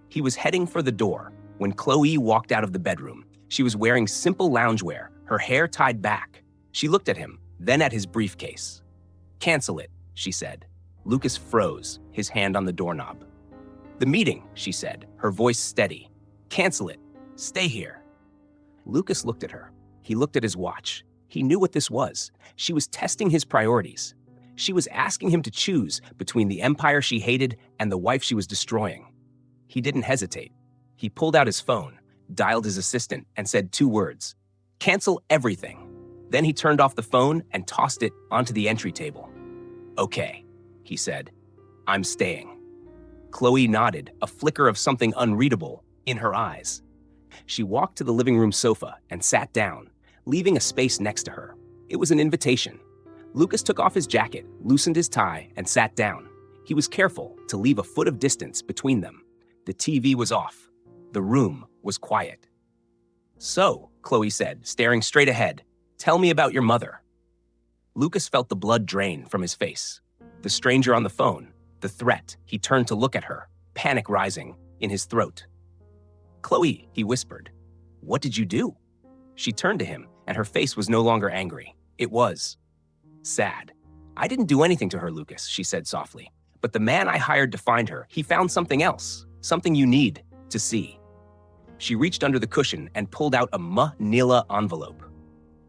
He was heading for the door when Khloe walked out of the bedroom. She was wearing simple loungewear, her hair tied back. She looked at him, then at his briefcase. "Cancel it," she said. Lucas froze, his hand on the doorknob. "The meeting," she said, her voice steady. "Cancel it. Stay here." Lucas looked at her. He looked at his watch. He knew what this was. She was testing his priorities. She was asking him to choose between the empire she hated and the wife she was destroying. He didn't hesitate. He pulled out his phone, dialed his assistant, and said 2 words. "Cancel everything." Then he turned off the phone and tossed it onto the entry table. "Okay," he said. "I'm staying." Khloe nodded, a flicker of something unreadable in her eyes. She walked to the living room sofa and sat down, leaving a space next to her. It was an invitation. Lucas took off his jacket, loosened his tie, and sat down. He was careful to leave a foot of distance between them. The TV was off. The room was quiet. So, Khloe said, staring straight ahead, tell me about your mother. Lucas felt the blood drain from his face. The stranger on the phone, the threat, he turned to look at her, panic rising in his throat. Khloe, he whispered, what did you do? She turned to him, and her face was no longer angry. It was sad. I didn't do anything to her, Lucas, she said softly. But the man I hired to find her, he found something else, something you need to see. She reached under the cushion and pulled out a manila envelope.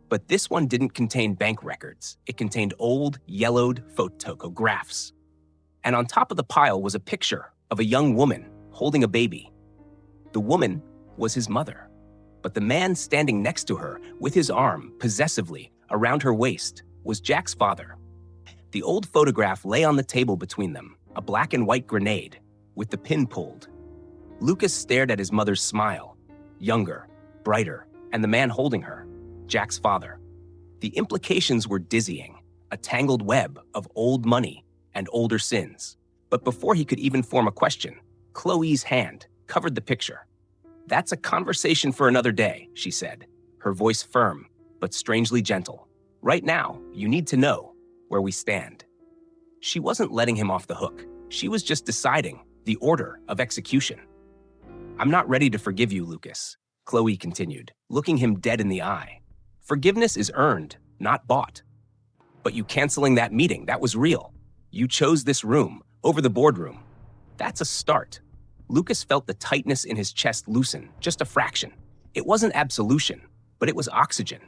But this one didn't contain bank records. It contained old, yellowed photographs. And on top of the pile was a picture of a young woman holding a baby. The woman was his mother. But the man standing next to her, with his arm possessively around her waist, was Jack's father. The old photograph lay on the table between them, a black and white grenade, with the pin pulled. Lucas stared at his mother's smile, younger, brighter, and the man holding her, Jack's father. The implications were dizzying, a tangled web of old money and older sins. But before he could even form a question, Khloe's hand covered the picture. That's a conversation for another day, she said, her voice firm but strangely gentle. Right now, you need to know where we stand. She wasn't letting him off the hook. She was just deciding the order of execution. I'm not ready to forgive you, Lucas, Khloe continued, looking him dead in the eye. Forgiveness is earned, not bought. But you canceling that meeting, that was real. You chose this room over the boardroom. That's a start. Lucas felt the tightness in his chest loosen, just a fraction. It wasn't absolution, but it was oxygen.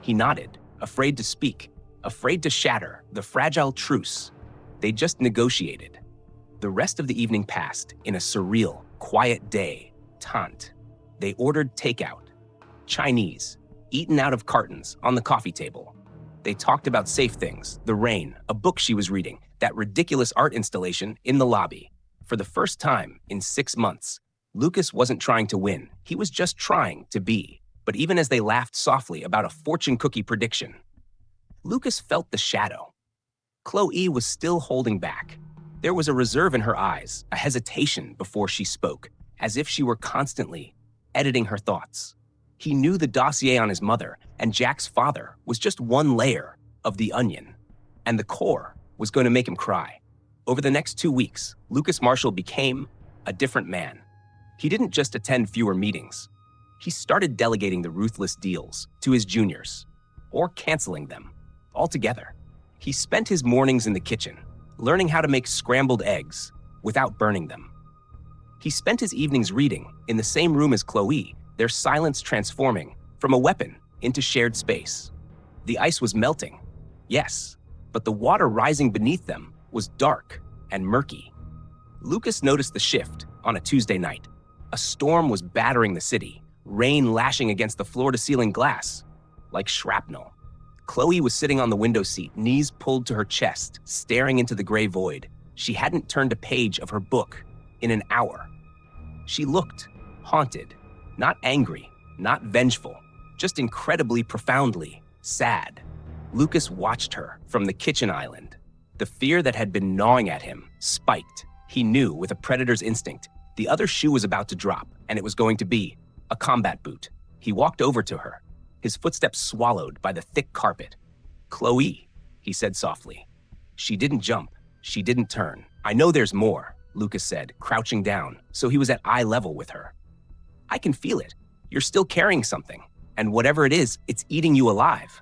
He nodded, afraid to speak, afraid to shatter the fragile truce. They just negotiated. The rest of the evening passed in a surreal, quiet day. Tante. They ordered takeout. Chinese, eaten out of cartons on the coffee table. They talked about safe things, the rain, a book she was reading, that ridiculous art installation in the lobby. For the first time in 6 months, Lucas wasn't trying to win. He was just trying to be. But even as they laughed softly about a fortune cookie prediction, Lucas felt the shadow. Khloe was still holding back. There was a reserve in her eyes, a hesitation before she spoke, as if she were constantly editing her thoughts. He knew the dossier on his mother and Jack's father was just one layer of the onion, and the core was going to make him cry. Over the next 2 weeks, Lucas Marshall became a different man. He didn't just attend fewer meetings. He started delegating the ruthless deals to his juniors, or canceling them altogether. He spent his mornings in the kitchen, learning how to make scrambled eggs without burning them. He spent his evenings reading in the same room as Khloe, their silence transforming from a weapon into shared space. The ice was melting, yes, but the water rising beneath them was dark and murky. Lucas noticed the shift on a Tuesday night. A storm was battering the city, rain lashing against the floor-to-ceiling glass like shrapnel. Khloe was sitting on the window seat, knees pulled to her chest, staring into the gray void. She hadn't turned a page of her book in an hour. She looked haunted, not angry, not vengeful, just incredibly profoundly sad. Lucas watched her from the kitchen island. The fear that had been gnawing at him spiked. He knew with a predator's instinct, the other shoe was about to drop, and it was going to be a combat boot. He walked over to her, his footsteps swallowed by the thick carpet. Khloe, he said softly. She didn't jump. She didn't turn. I know there's more, Lucas said, crouching down, so he was at eye level with her. I can feel it. You're still carrying something, and whatever it is, it's eating you alive.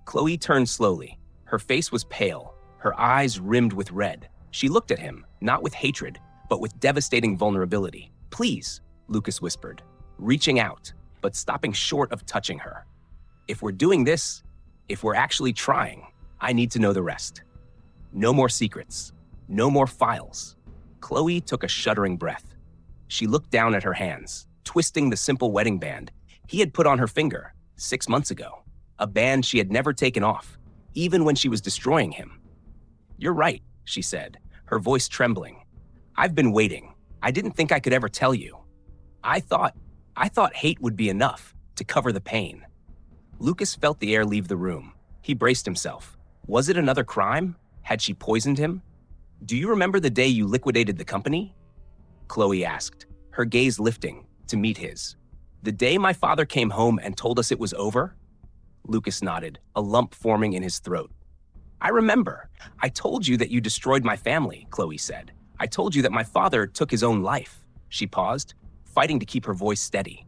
Khloe turned slowly. Her face was pale, her eyes rimmed with red. She looked at him, not with hatred, but with devastating vulnerability. Please, Lucas whispered, reaching out, but stopping short of touching her. If we're doing this, if we're actually trying, I need to know the rest. No more secrets, no more files. Khloe took a shuddering breath. She looked down at her hands, twisting the simple wedding band he had put on her finger 6 months ago, a band she had never taken off, even when she was destroying him. You're right, she said, her voice trembling. I've been waiting. I didn't think I could ever tell you. I thought hate would be enough to cover the pain. Lucas felt the air leave the room. He braced himself. Was it another crime? Had she poisoned him? Do you remember the day you liquidated the company? Khloe asked, her gaze lifting to meet his. The day my father came home and told us it was over? Lucas nodded, a lump forming in his throat. I remember. I told you that you destroyed my family, Khloe said. I told you that my father took his own life. She paused, fighting to keep her voice steady.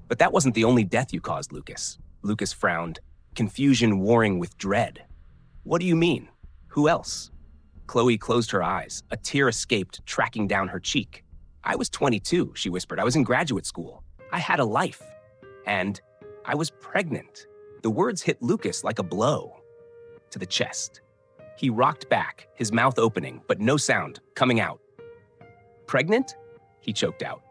But that wasn't the only death you caused, Lucas. Lucas frowned, confusion warring with dread. What do you mean? Who else? Khloe closed her eyes, a tear escaped, tracking down her cheek. I was 22, she whispered. I was in graduate school. I had a life. And I was pregnant. The words hit Lucas like a blow to the chest. He rocked back, his mouth opening, but no sound coming out. Pregnant? He choked out.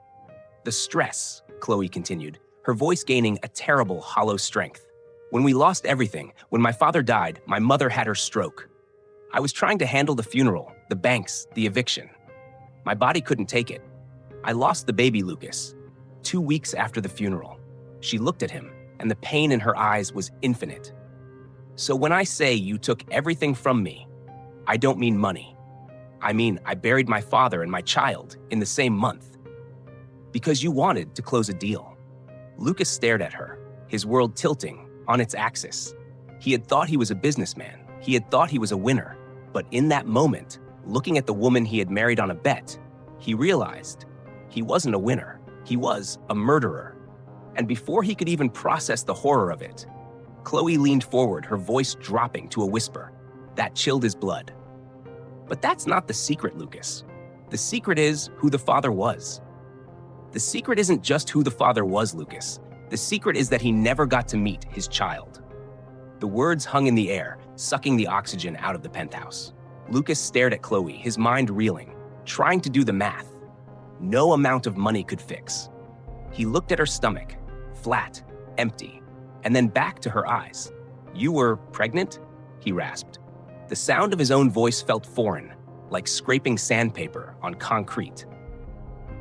The stress, Khloe continued, her voice gaining a terrible, hollow strength. When we lost everything, when my father died, my mother had her stroke. I was trying to handle the funeral, the banks, the eviction. My body couldn't take it. I lost the baby, Lucas, 2 weeks after the funeral. She looked at him, and the pain in her eyes was infinite. So when I say you took everything from me, I don't mean money. I mean, I buried my father and my child in the same month. Because you wanted to close a deal. Lucas stared at her, his world tilting on its axis. He had thought he was a businessman. He had thought he was a winner. But in that moment, looking at the woman he had married on a bet, he realized he wasn't a winner. He was a murderer. And before he could even process the horror of it, Khloe leaned forward, her voice dropping to a whisper. That chilled his blood. But that's not the secret, Lucas. The secret is who the father was. The secret isn't just who the father was, Lucas. The secret is that he never got to meet his child. The words hung in the air, sucking the oxygen out of the penthouse. Lucas stared at Khloe, his mind reeling, trying to do the math. No amount of money could fix. He looked at her stomach, flat, empty, and then back to her eyes. You were pregnant? He rasped. The sound of his own voice felt foreign, like scraping sandpaper on concrete.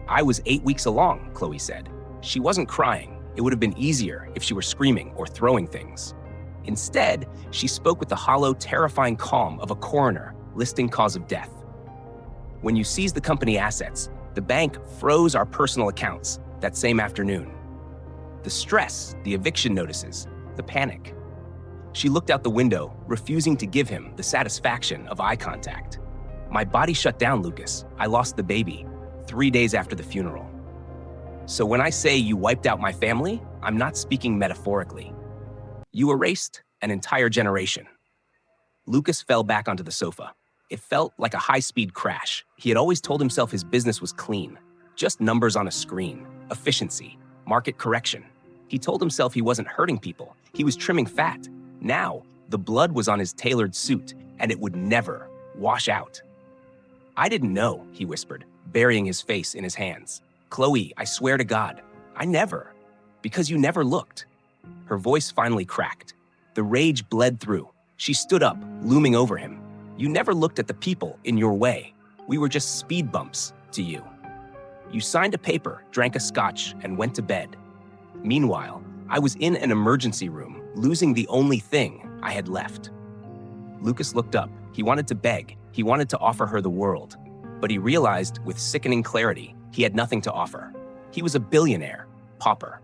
I was 8 weeks along, Khloe said. She wasn't crying. It would have been easier if she were screaming or throwing things. Instead, she spoke with the hollow, terrifying calm of a coroner listing cause of death. When you seized the company assets, the bank froze our personal accounts that same afternoon. The stress, the eviction notices, the panic. She looked out the window, refusing to give him the satisfaction of eye contact. My body shut down, Lucas. I lost the baby 3 days after the funeral. So when I say you wiped out my family, I'm not speaking metaphorically. You erased an entire generation. Lucas fell back onto the sofa. It felt like a high-speed crash. He had always told himself his business was clean, just numbers on a screen, efficiency, market correction. He told himself he wasn't hurting people. He was trimming fat. Now, the blood was on his tailored suit, and it would never wash out. I didn't know, he whispered, burying his face in his hands. Khloe, I swear to God, I never. Because you never looked. Her voice finally cracked. The rage bled through. She stood up, looming over him. You never looked at the people in your way. We were just speed bumps to you. You signed a paper, drank a scotch, and went to bed. Meanwhile, I was in an emergency room, losing the only thing I had left. Lucas looked up. He wanted to beg. He wanted to offer her the world. But he realized with sickening clarity, he had nothing to offer. He was a billionaire, pauper.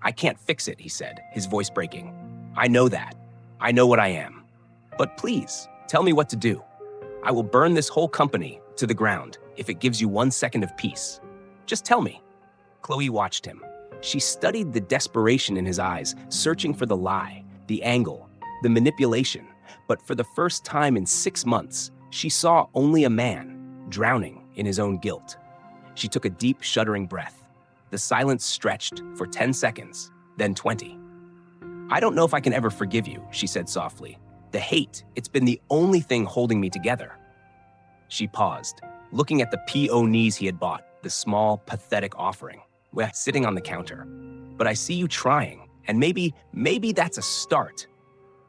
I can't fix it, he said, his voice breaking. I know that. I know what I am. But please, tell me what to do. I will burn this whole company to the ground if it gives you 1 second of peace. Just tell me. Khloe watched him. She studied the desperation in his eyes, searching for the lie, the angle, the manipulation. But for the first time in 6 months, she saw only a man drowning in his own guilt. She took a deep, shuddering breath. The silence stretched for 10 seconds, then 20. I don't know if I can ever forgive you, she said softly. The hate, it's been the only thing holding me together. She paused, looking at the peonies he had bought, the small, pathetic offering, sitting on the counter. But I see you trying, and maybe that's a start.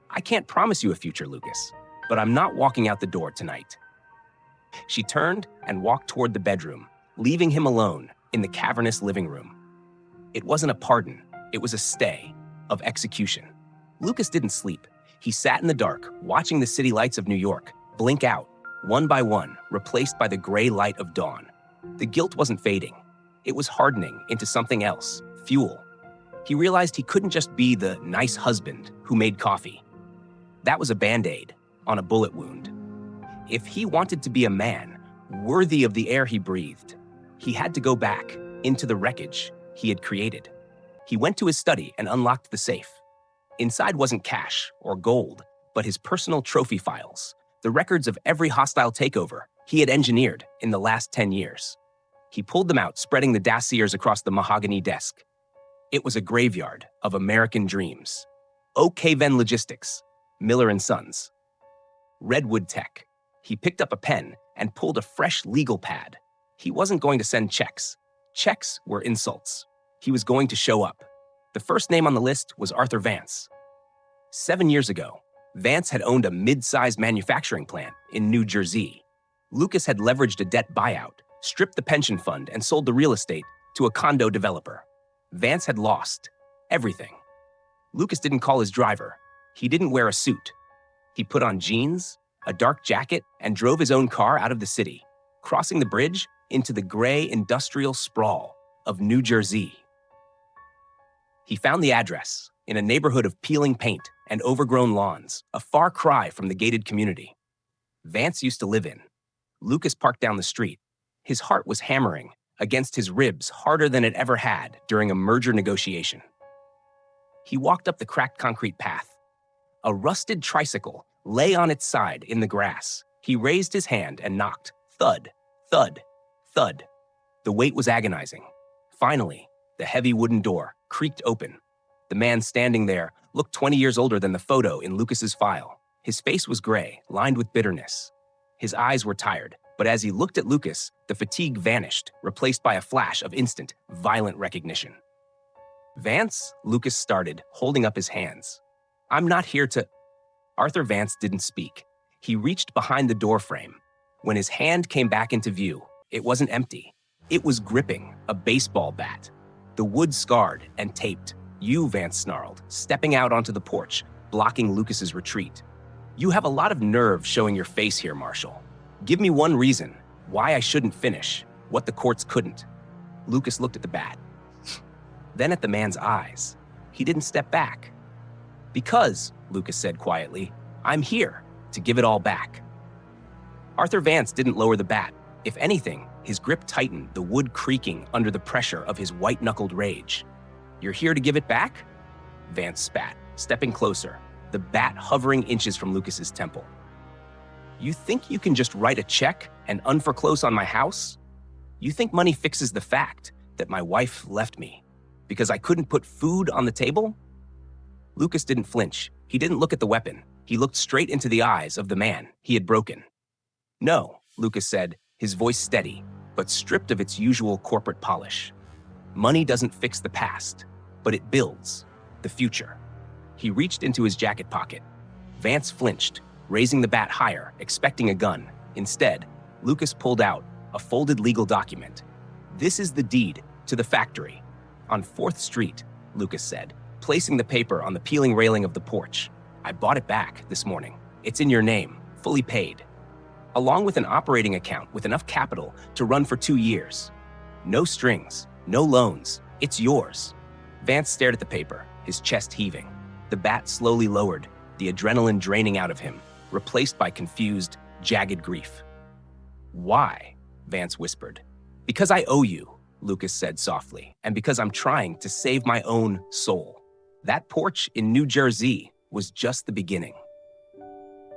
I can't promise you a future, Lucas, but I'm not walking out the door tonight. She turned and walked toward the bedroom, leaving him alone in the cavernous living room. It wasn't a pardon, it was a stay of execution. Lucas didn't sleep. He sat in the dark, watching the city lights of New York blink out, one by one, replaced by the gray light of dawn. The guilt wasn't fading. It was hardening into something else, fuel. He realized he couldn't just be the nice husband who made coffee. That was a Band-Aid on a bullet wound. If he wanted to be a man worthy of the air he breathed, he had to go back into the wreckage he had created. He went to his study and unlocked the safe. Inside wasn't cash or gold, but his personal trophy files, the records of every hostile takeover he had engineered in the last 10 years. He pulled them out, spreading the dossiers across the mahogany desk. It was a graveyard of American dreams. Oakhaven Logistics, Miller & Sons. Redwood Tech. He picked up a pen and pulled a fresh legal pad. He wasn't going to send checks. Checks were insults. He was going to show up. The first name on the list was Arthur Vance. 7 years ago, Vance had owned a mid-sized manufacturing plant in New Jersey. Lucas had leveraged a debt buyout, stripped the pension fund, and sold the real estate to a condo developer. Vance had lost everything. Lucas didn't call his driver. He didn't wear a suit. He put on jeans, a dark jacket, and drove his own car out of the city, crossing the bridge into the gray industrial sprawl of New Jersey. He found the address in a neighborhood of peeling paint and overgrown lawns, a far cry from the gated community Vance used to live in. Lucas parked down the street. His heart was hammering against his ribs harder than it ever had during a merger negotiation. He walked up the cracked concrete path. A rusted tricycle lay on its side in the grass. He raised his hand and knocked. Thud, thud, thud. The weight was agonizing. Finally, the heavy wooden door creaked open. The man standing there looked 20 years older than the photo in Lucas's file. His face was gray, lined with bitterness. His eyes were tired, but as he looked at Lucas, the fatigue vanished, replaced by a flash of instant, violent recognition. Vance, Lucas started, holding up his hands. I'm not here to... Arthur Vance didn't speak. He reached behind the door frame. When his hand came back into view, it wasn't empty. It was gripping a baseball bat. The wood scarred and taped. You, Vance snarled, stepping out onto the porch, blocking Lucas's retreat. You have a lot of nerve showing your face here, Marshall. Give me one reason why I shouldn't finish what the courts couldn't. Lucas looked at the bat, then at the man's eyes. He didn't step back. Because, Lucas said quietly, I'm here to give it all back. Arthur Vance didn't lower the bat. If anything, his grip tightened, the wood creaking under the pressure of his white-knuckled rage. You're here to give it back? Vance spat, stepping closer, the bat hovering inches from Lucas's temple. You think you can just write a check and unforeclose on my house? You think money fixes the fact that my wife left me because I couldn't put food on the table? Lucas didn't flinch. He didn't look at the weapon. He looked straight into the eyes of the man he had broken. No, Lucas said, his voice steady, but stripped of its usual corporate polish. Money doesn't fix the past, but it builds the future. He reached into his jacket pocket. Vance flinched, raising the bat higher, expecting a gun. Instead, Lucas pulled out a folded legal document. This is the deed to the factory on 4th Street, Lucas said, placing the paper on the peeling railing of the porch. I bought it back this morning. It's in your name, fully paid, along with an operating account with enough capital to run for 2 years. No strings, no loans. It's yours. Vance stared at the paper, his chest heaving. The bat slowly lowered, the adrenaline draining out of him, replaced by confused, jagged grief. Why? Vance whispered. Because I owe you, Lucas said softly, and because I'm trying to save my own soul. That porch in New Jersey was just the beginning.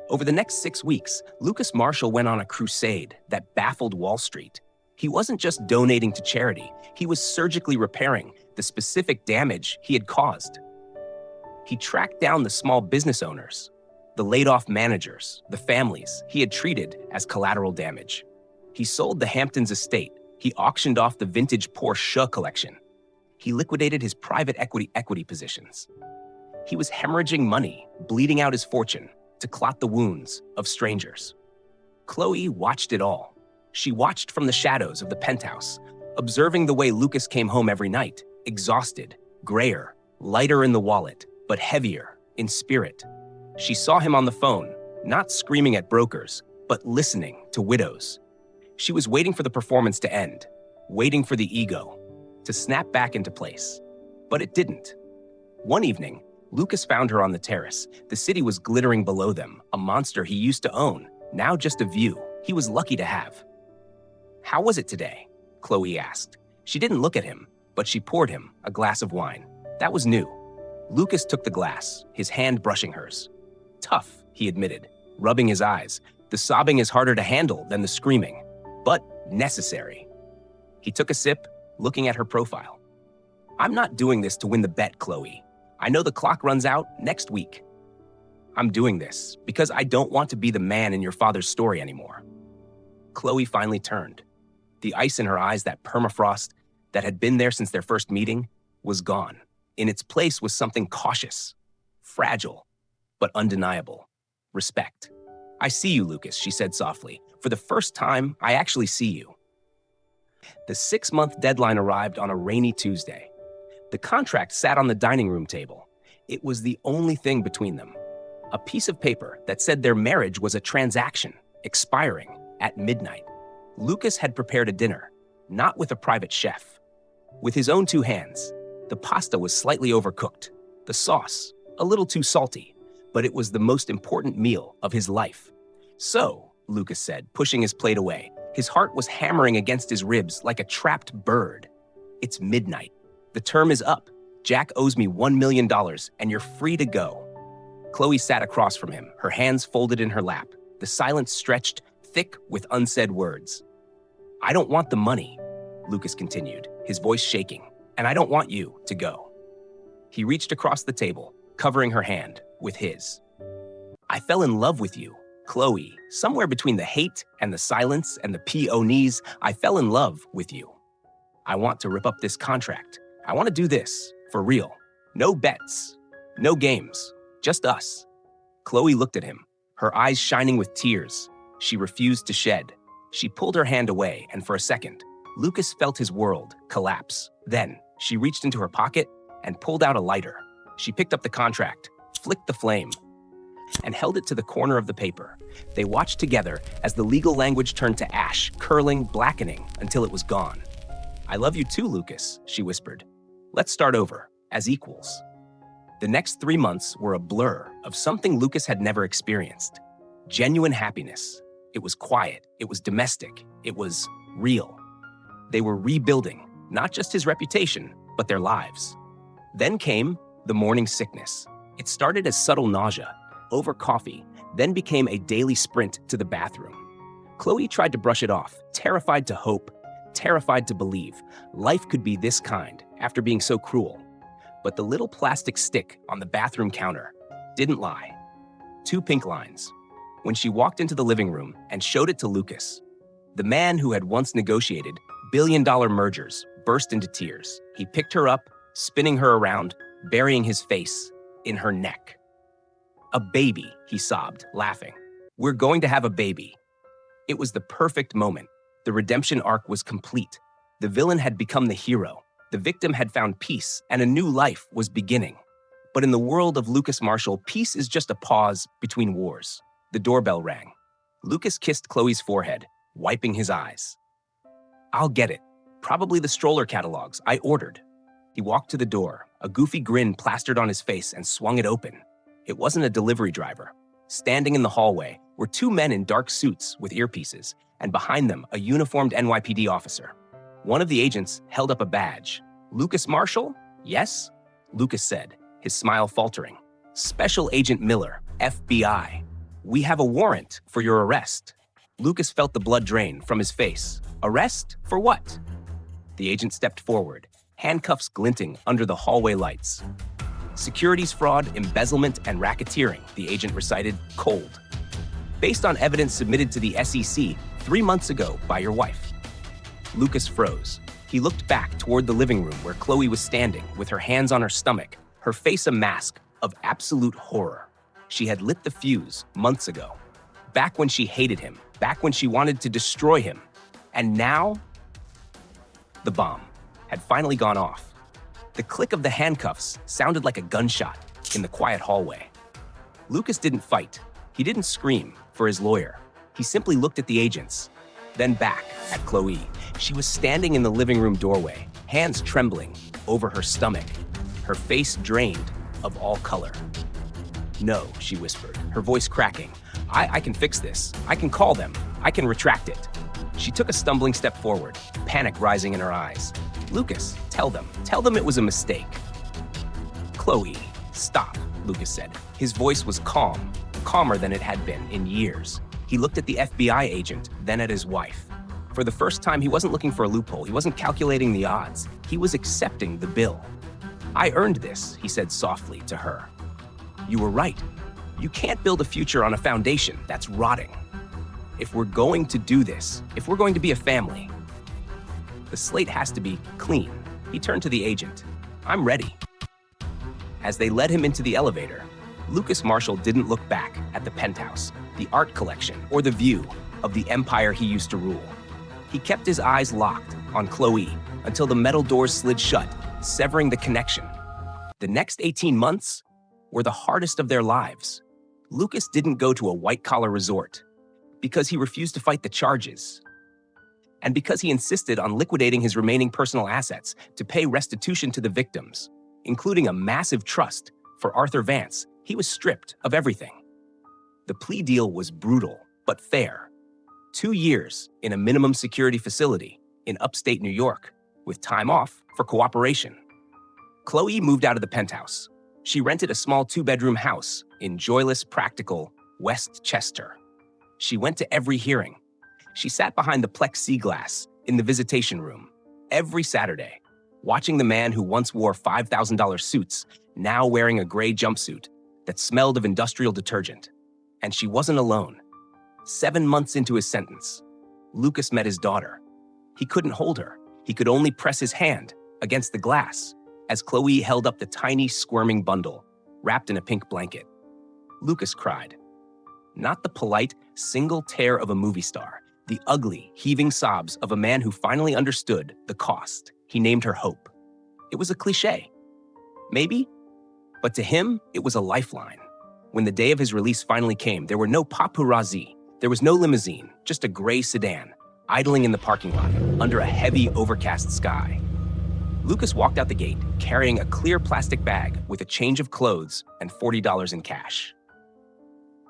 Over the next 6 weeks, Lucas Marshall went on a crusade that baffled Wall Street. He wasn't just donating to charity, he was surgically repairing the specific damage he had caused. He tracked down the small business owners, the laid-off managers, the families he had treated as collateral damage. He sold the Hamptons estate. He auctioned off the vintage Porsche collection. He liquidated his private equity positions. He was hemorrhaging money, bleeding out his fortune to clot the wounds of strangers. Khloe watched it all. She watched from the shadows of the penthouse, observing the way Lucas came home every night, exhausted, grayer, lighter in the wallet, but heavier in spirit. She saw him on the phone, not screaming at brokers, but listening to widows. She was waiting for the performance to end, waiting for the ego to snap back into place. But it didn't. One evening, Lucas found her on the terrace. The city was glittering below them, a monster he used to own, now just a view he was lucky to have. "How was it today?" Khloe asked. She didn't look at him, but she poured him a glass of wine. That was new. Lucas took the glass, his hand brushing hers. "Tough," he admitted, rubbing his eyes. "The sobbing is harder to handle than the screaming, but necessary." He took a sip, looking at her profile. "I'm not doing this to win the bet, Khloe. I know the clock runs out next week. I'm doing this because I don't want to be the man in your father's story anymore." Khloe finally turned. The ice in her eyes, that permafrost that had been there since their first meeting, was gone. In its place was something cautious, fragile, but undeniable. Respect. "I see you, Lucas," she said softly. "For the first time, I actually see you." The 6-month deadline arrived on a rainy Tuesday. The contract sat on the dining room table. It was the only thing between them. A piece of paper that said their marriage was a transaction, expiring at midnight. Lucas had prepared a dinner, not with a private chef. With his own 2 hands. The pasta was slightly overcooked, the sauce a little too salty, but it was the most important meal of his life. "So," Lucas said, pushing his plate away, his heart was hammering against his ribs like a trapped bird. "It's midnight. The term is up. Jack owes me $1 million, and you're free to go." Khloe sat across from him, her hands folded in her lap, the silence stretched, thick with unsaid words. "I don't want the money," Lucas continued, his voice shaking, "and I don't want you to go." He reached across the table, covering her hand with his. "I fell in love with you, Khloe, somewhere between the hate and the silence and the peonies. I fell in love with you. I want to rip up this contract. I want to do this, for real. No bets, no games, just us." Khloe looked at him, her eyes shining with tears. She refused to shed. She pulled her hand away, and for a second, Lucas felt his world collapse. Then, she reached into her pocket and pulled out a lighter. She picked up the contract, flicked the flame, and held it to the corner of the paper. They watched together as the legal language turned to ash, curling, blackening, until it was gone. "I love you too, Lucas," she whispered. "Let's start over, as equals." The next 3 months were a blur of something Lucas had never experienced. Genuine happiness. It was quiet, it was domestic, it was real. They were rebuilding, not just his reputation, but their lives. Then came the morning sickness. It started as subtle nausea, over coffee, then became a daily sprint to the bathroom. Khloe tried to brush it off, terrified to hope, terrified to believe life could be this kind after being so cruel. But the little plastic stick on the bathroom counter didn't lie. 2 pink lines. When she walked into the living room and showed it to Lucas, the man who had once negotiated billion-dollar mergers burst into tears. He picked her up, spinning her around, burying his face in her neck. "A baby," he sobbed, laughing. "We're going to have a baby." It was the perfect moment. The redemption arc was complete. The villain had become the hero. The victim had found peace, and a new life was beginning. But in the world of Lucas Marshall, peace is just a pause between wars. The doorbell rang. Lucas kissed Khloe's forehead, wiping his eyes. "I'll get it. Probably the stroller catalogs I ordered." He walked to the door, a goofy grin plastered on his face, and swung it open. It wasn't a delivery driver. Standing in the hallway were 2 men in dark suits with earpieces, and behind them, a uniformed NYPD officer. One of the agents held up a badge. "Lucas Marshall?" "Yes," Lucas said, his smile faltering. "Special Agent Miller, FBI. We have a warrant for your arrest." Lucas felt the blood drain from his face. "Arrest? For what?" The agent stepped forward, handcuffs glinting under the hallway lights. "Securities fraud, embezzlement, and racketeering," the agent recited, cold. "Based on evidence submitted to the SEC 3 months ago by your wife." Lucas froze. He looked back toward the living room where Khloe was standing with her hands on her stomach, her face a mask of absolute horror. She had lit the fuse months ago. Back when she hated him, back when she wanted to destroy him. And now, the bomb had finally gone off. The click of the handcuffs sounded like a gunshot in the quiet hallway. Lucas didn't fight. He didn't scream for his lawyer. He simply looked at the agents, then back at Khloe. She was standing in the living room doorway, hands trembling over her stomach. her face drained of all color. "No," she whispered, her voice cracking. I can fix this. I can call them. I can retract it." She took a stumbling step forward, panic rising in her eyes. "Lucas, tell them. Tell them it was a mistake." "Khloe, stop," Lucas said. His voice was calm, calmer than it had been in years. He looked at the FBI agent, then at his wife. For the first time, he wasn't looking for a loophole. He wasn't calculating the odds. He was accepting the bill. "I earned this," he said softly to her. "You were right. You can't build a future on a foundation that's rotting. If we're going to do this, if we're going to be a family, the slate has to be clean." He turned to the agent. "I'm ready." As they led him into the elevator, Lucas Marshall didn't look back at the penthouse, the art collection, or the view of the empire he used to rule. He kept his eyes locked on Khloe until the metal doors slid shut, severing the connection. The next 18 months were the hardest of their lives. Lucas didn't go to a white-collar resort because he refused to fight the charges, and because he insisted on liquidating his remaining personal assets to pay restitution to the victims, including a massive trust for Arthur Vance. He was stripped of everything. The plea deal was brutal, but fair. 2 years in a minimum security facility in upstate New York, with time off for cooperation. Khloe moved out of the penthouse. She rented a small 2-bedroom house in joyless, practical Westchester. She went to every hearing. She sat behind the plexiglass in the visitation room every Saturday, watching the man who once wore $5,000 suits, now wearing a gray jumpsuit that smelled of industrial detergent. And she wasn't alone. 7 months into his sentence, Lucas met his daughter. He couldn't hold her. He could only press his hand against the glass as Khloe held up the tiny, squirming bundle wrapped in a pink blanket. Lucas cried. Not the polite, single tear of a movie star, the ugly, heaving sobs of a man who finally understood the cost. He named her Hope. It was a cliche. Maybe, but to him, it was a lifeline. When the day of his release finally came, there were no paparazzi. There was no limousine, just a gray sedan, idling in the parking lot under a heavy, overcast sky. Lucas walked out the gate, carrying a clear plastic bag with a change of clothes and $40 in cash.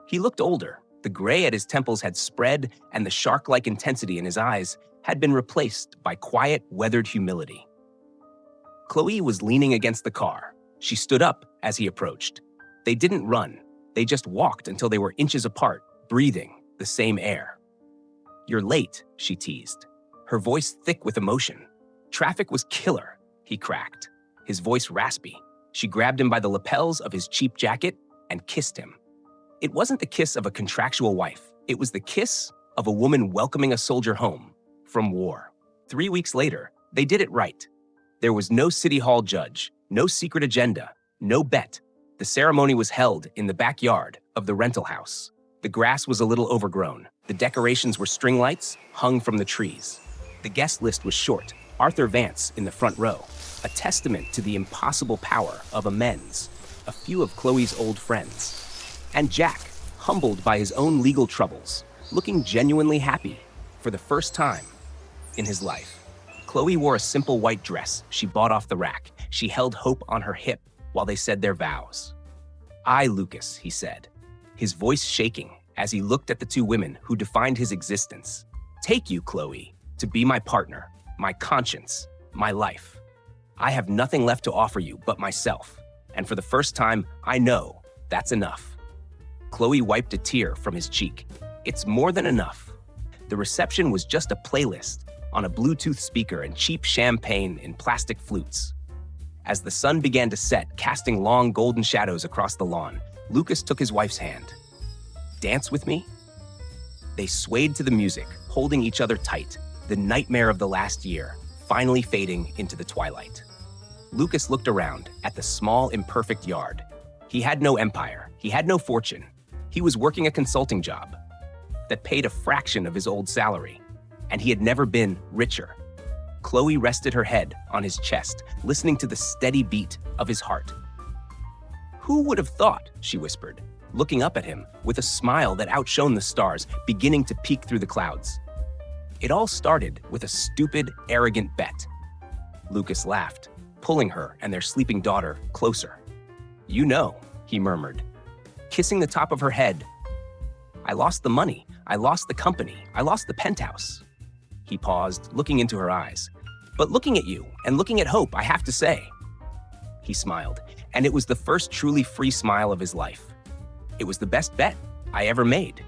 He looked older. The gray at his temples had spread, and the shark-like intensity in his eyes had been replaced by quiet, weathered humility. Khloe was leaning against the car. She stood up as he approached. They didn't run. They just walked until they were inches apart, breathing the same air. "You're late," she teased, her voice thick with emotion. "Traffic was killer," he cracked, his voice raspy. She grabbed him by the lapels of his cheap jacket and kissed him. It wasn't the kiss of a contractual wife. It was the kiss of a woman welcoming a soldier home from war. 3 weeks later, they did it right. There was no city hall judge, no secret agenda, no bet. The ceremony was held in the backyard of the rental house. The grass was a little overgrown. The decorations were string lights hung from the trees. The guest list was short. Arthur Vance in the front row, a testament to the impossible power of amends, a few of Khloe's old friends. And Jack, humbled by his own legal troubles, looking genuinely happy for the first time in his life. Khloe wore a simple white dress she bought off the rack. She held Hope on her hip while they said their vows. "I, Lucas," he said, his voice shaking as he looked at the two women who defined his existence. "Take you, Khloe, to be my partner, my conscience, my life. I have nothing left to offer you but myself, and for the first time, I know that's enough." Khloe wiped a tear from his cheek. "It's more than enough." The reception was just a playlist on a Bluetooth speaker and cheap champagne in plastic flutes. As the sun began to set, casting long golden shadows across the lawn, Lucas took his wife's hand. "Dance with me?" They swayed to the music, holding each other tight, the nightmare of the last year, finally fading into the twilight. Lucas looked around at the small, imperfect yard. He had no empire. He had no fortune. He was working a consulting job that paid a fraction of his old salary, and he had never been richer. Khloe rested her head on his chest, listening to the steady beat of his heart. "Who would have thought?" she whispered, looking up at him with a smile that outshone the stars, beginning to peek through the clouds. "It all started with a stupid, arrogant bet." Lucas laughed, pulling her and their sleeping daughter closer. "You know," he murmured, kissing the top of her head. "I lost the money. I lost the company. I lost the penthouse." He paused, looking into her eyes. "But looking at you and looking at Hope, I have to say." He smiled, and it was the first truly free smile of his life. "It was the best bet I ever made."